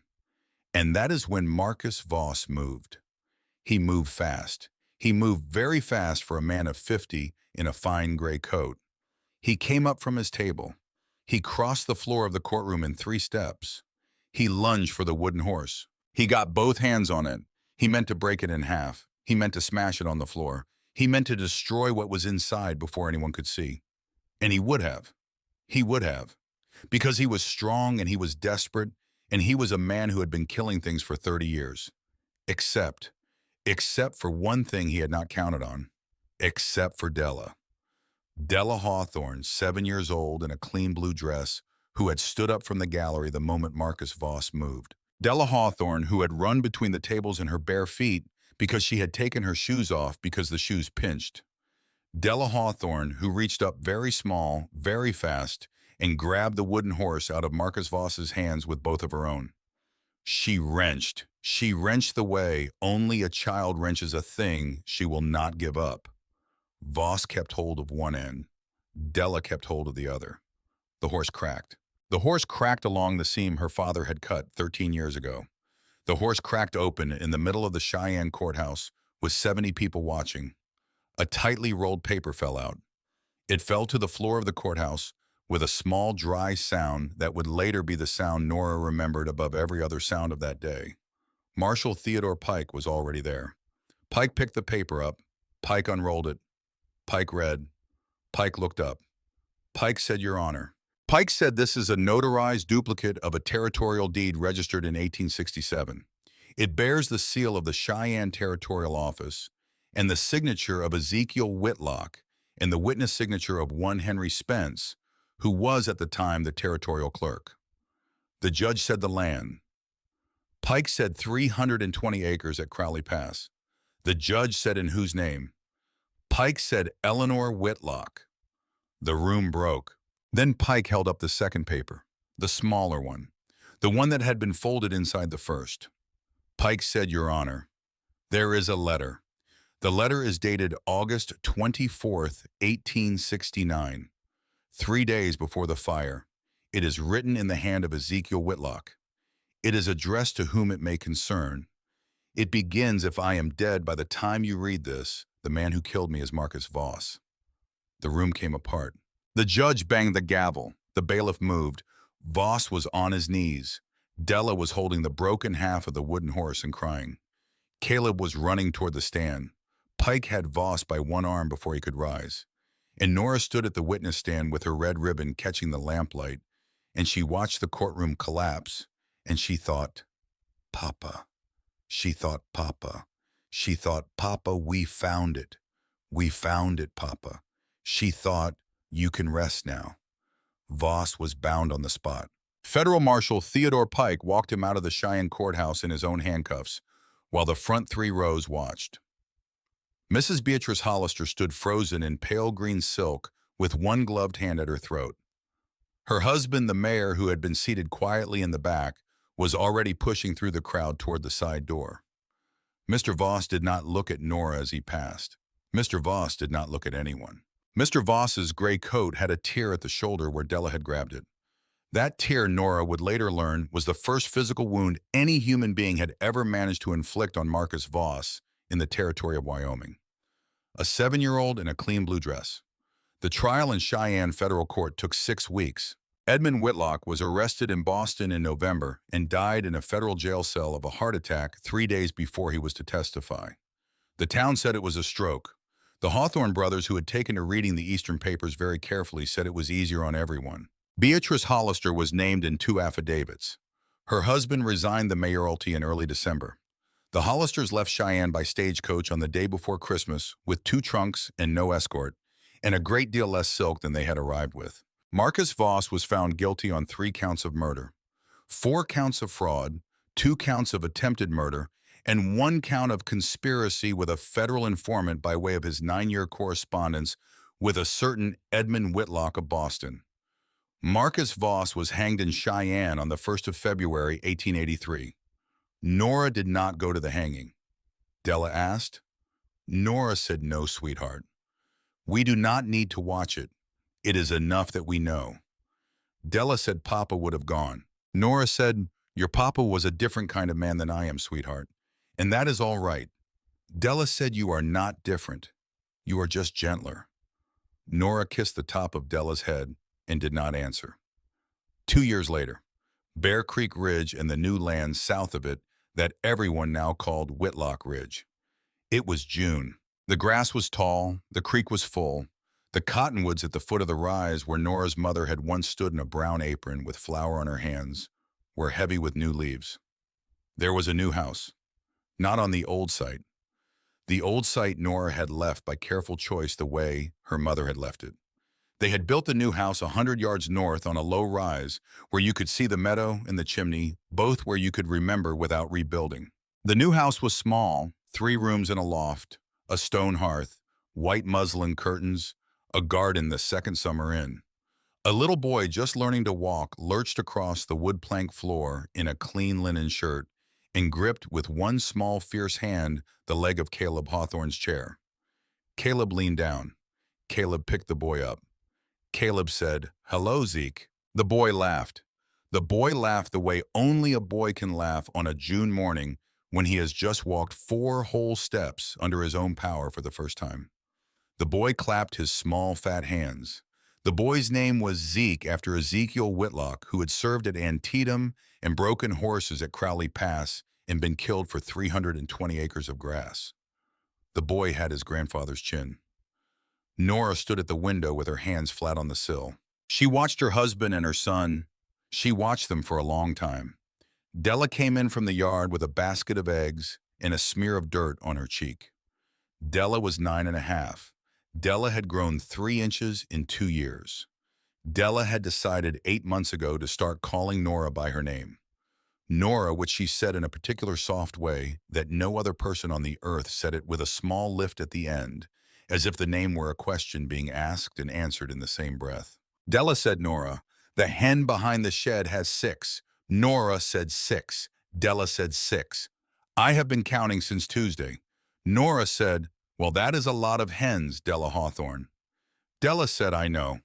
and that is when Marcus Voss moved. He moved fast. He moved very fast for a man of 50 in a fine gray coat. He came up from his table. He crossed the floor of the courtroom in 3 steps. He lunged for the wooden horse. He got both hands on it. He meant to break it in half. He meant to smash it on the floor. He meant to destroy what was inside before anyone could see. And he would have. He would have. Because he was strong and he was desperate, and he was a man who had been killing things for 30 years. Except for one thing he had not counted on. Except for Della. Della Hawthorne, 7 years old in a clean blue dress, who had stood up from the gallery the moment Marcus Voss moved. Della Hawthorne, who had run between the tables in her bare feet because she had taken her shoes off because the shoes pinched. Della Hawthorne, who reached up very small, very fast, and grabbed the wooden horse out of Marcus Voss's hands with both of her own. She wrenched the way only a child wrenches a thing she will not give up. Voss kept hold of one end. Della kept hold of the other. The horse cracked. The horse cracked along the seam her father had cut 13 years ago. The horse cracked open in the middle of the Cheyenne courthouse with 70 people watching. A tightly rolled paper fell out. It fell to the floor of the courthouse with a small, dry sound that would later be the sound Nora remembered above every other sound of that day. Marshal Theodore Pike was already there. Pike picked the paper up. Pike unrolled it. Pike read. Pike looked up. Pike said, "Your Honor." Pike said this is a notarized duplicate of a territorial deed registered in 1867. It bears the seal of the Cheyenne Territorial Office and the signature of Ezekiel Whitlock and the witness signature of one Henry Spence, who was at the time the territorial clerk. The judge said the land. Pike said 320 acres at Crowley Pass. The judge said in whose name? Pike said Eleanor Whitlock. The room broke. Then Pike held up the second paper, the smaller one, the one that had been folded inside the first. Pike said, "Your Honor, there is a letter. The letter is dated August 24th, 1869, 3 days before the fire. It is written in the hand of Ezekiel Whitlock. It is addressed to whom it may concern. It begins, if I am dead by the time you read this, the man who killed me is Marcus Voss." The room came apart. The judge banged the gavel. The bailiff moved. Voss was on his knees. Della was holding the broken half of the wooden horse and crying. Caleb was running toward the stand. Pike had Voss by one arm before he could rise. And Nora stood at the witness stand with her red ribbon catching the lamplight, and she watched the courtroom collapse, and she thought, "Papa." She thought, "Papa." She thought, "Papa, we found it. We found it, Papa." She thought, "You can rest now." Voss was bound on the spot. Federal Marshal Theodore Pike walked him out of the Cheyenne courthouse in his own handcuffs, while the front 3 rows watched. Mrs. Beatrice Hollister stood frozen in pale green silk with one gloved hand at her throat. Her husband, the mayor, who had been seated quietly in the back, was already pushing through the crowd toward the side door. Mr. Voss did not look at Nora as he passed. Mr. Voss did not look at anyone. Mr. Voss's gray coat had a tear at the shoulder where Della had grabbed it. That tear, Nora would later learn, was the first physical wound any human being had ever managed to inflict on Marcus Voss in the territory of Wyoming. A 7-year-old in a clean blue dress. The trial in Cheyenne federal court took 6 weeks. Edmund Whitlock was arrested in Boston in November and died in a federal jail cell of a heart attack 3 days before he was to testify. The town said it was a stroke. The Hawthorne brothers, who had taken to reading the Eastern papers very carefully, said it was easier on everyone. Beatrice Hollister was named in 2 affidavits. Her husband resigned the mayoralty in early December. The Hollisters left Cheyenne by stagecoach on the day before Christmas with 2 trunks and no escort, and a great deal less silk than they had arrived with. Marcus Voss was found guilty on 3 counts of murder, 4 counts of fraud, 2 counts of attempted murder, and 1 count of conspiracy with a federal informant by way of his 9-year correspondence with a certain Edmund Whitlock of Boston. Marcus Voss was hanged in Cheyenne on the 1st of February, 1883. Nora did not go to the hanging. Della asked. Nora said, "No, sweetheart. We do not need to watch it. It is enough that we know." Della said Papa would have gone. Nora said, "Your Papa was a different kind of man than I am, sweetheart. And that is all right." Della said, "You are not different. You are just gentler." Nora kissed the top of Della's head and did not answer. 2 years later, Bear Creek Ridge and the new land south of it that everyone now called Whitlock Ridge. It was June. The grass was tall, the creek was full. The cottonwoods at the foot of the rise where Nora's mother had once stood in a brown apron with flour on her hands were heavy with new leaves. There was a new house, not on the old site. The old site Nora had left by careful choice the way her mother had left it. They had built a new house 100 yards north on a low rise where you could see the meadow and the chimney, both where you could remember without rebuilding. The new house was small, 3 rooms and a loft, a stone hearth, white muslin curtains, a garden the second summer in. A little boy just learning to walk lurched across the wood plank floor in a clean linen shirt and gripped with one small fierce hand the leg of Caleb Hawthorne's chair. Caleb leaned down. Caleb picked the boy up. Caleb said, "Hello, Zeke." The boy laughed. The boy laughed the way only a boy can laugh on a June morning when he has just walked 4 whole steps under his own power for the first time. The boy clapped his small, fat hands. The boy's name was Zeke after Ezekiel Whitlock, who had served at Antietam and broken horses at Crowley Pass and been killed for 320 acres of grass. The boy had his grandfather's chin. Nora stood at the window with her hands flat on the sill. She watched her husband and her son. She watched them for a long time. Della came in from the yard with a basket of eggs and a smear of dirt on her cheek. Della was 9.5. Della had grown 3 inches in 2 years. Della had decided 8 months ago to start calling Nora by her name. Nora, which she said in a particular soft way that no other person on the earth said it with a small lift at the end, as if the name were a question being asked and answered in the same breath. Della said Nora. The hen behind the shed has 6. Nora said 6. Della said 6. I have been counting since Tuesday. Nora said, "Well, that is a lot of hens, Della Hawthorne." Della said, "I know.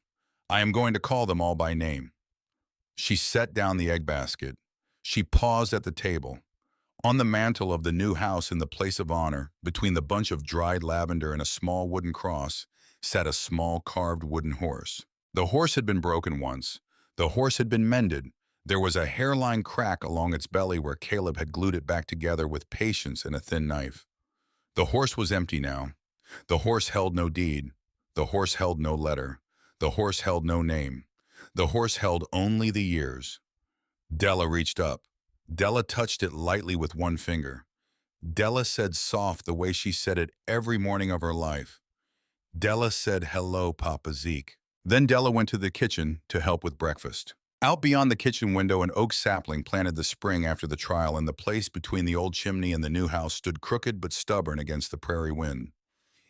I am going to call them all by name." She set down the egg basket. She paused at the table. On the mantel of the new house in the place of honor, between the bunch of dried lavender and a small wooden cross, sat a small carved wooden horse. The horse had been broken once. The horse had been mended. There was a hairline crack along its belly where Caleb had glued it back together with patience and a thin knife. The horse was empty now. The horse held no deed. The horse held no letter. The horse held no name. The horse held only the years. Della reached up. Della touched it lightly with one finger. Della said soft the way she said it every morning of her life. Della said, "Hello, Papa Zeke." Then Della went to the kitchen to help with breakfast. Out beyond the kitchen window, an oak sapling planted the spring after the trial, and the place between the old chimney and the new house stood crooked but stubborn against the prairie wind.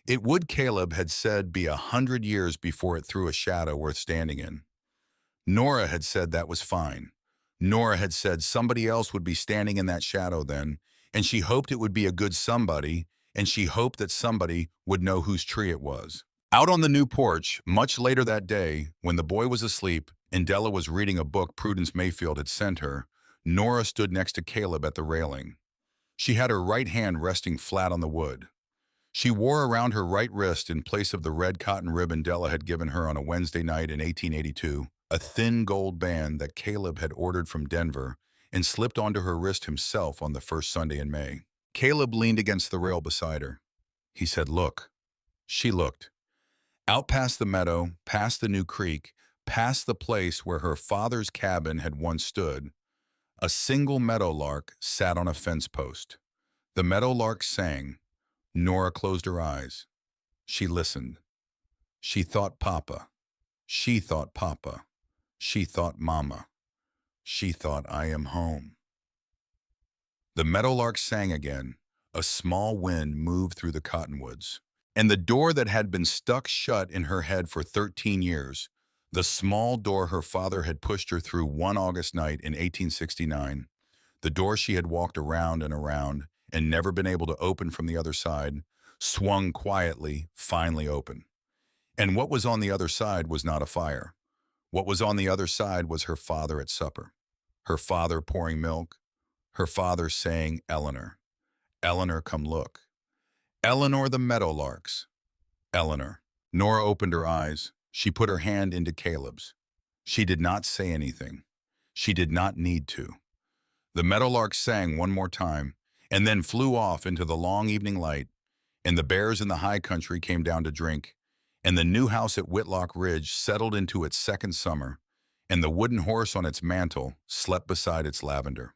It would, Caleb had said, be 100 years before it threw a shadow worth standing in. Nora had said that was fine. Nora had said somebody else would be standing in that shadow then, and she hoped it would be a good somebody, and she hoped that somebody would know whose tree it was. Out on the new porch, much later that day, when the boy was asleep and Della was reading a book Prudence Mayfield had sent her, Nora stood next to Caleb at the railing. She had her right hand resting flat on the wood. She wore around her right wrist, in place of the red cotton ribbon Della had given her on a Wednesday night in 1882, a thin gold band that Caleb had ordered from Denver and slipped onto her wrist himself on the first Sunday in May. Caleb leaned against the rail beside her. He said, "Look." She looked. Out past the meadow, past the new creek, past the place where her father's cabin had once stood, a single meadowlark sat on a fence post. The meadowlark sang. Nora closed her eyes. She listened. She thought Papa. She thought Papa. She thought Mama. She thought, "I am home." The meadowlark sang again. A small wind moved through the cottonwoods. And the door that had been stuck shut in her head for 13 years, the small door her father had pushed her through one August night in 1869, the door she had walked around and never been able to open from the other side, swung quietly, finally open. And what was on the other side was not a fire. What was on the other side was her father at supper, her father pouring milk, her father saying, Eleanor, Eleanor, come look. Eleanor the meadowlarks. Eleanor. Nora opened her eyes. She put her hand into Caleb's. She did not say anything. She did not need to. The meadowlarks sang one more time, and then flew off into the long evening light, and the bears in the high country came down to drink, and the new house at Whitlock Ridge settled into its second summer, and the wooden horse on its mantle slept beside its lavender.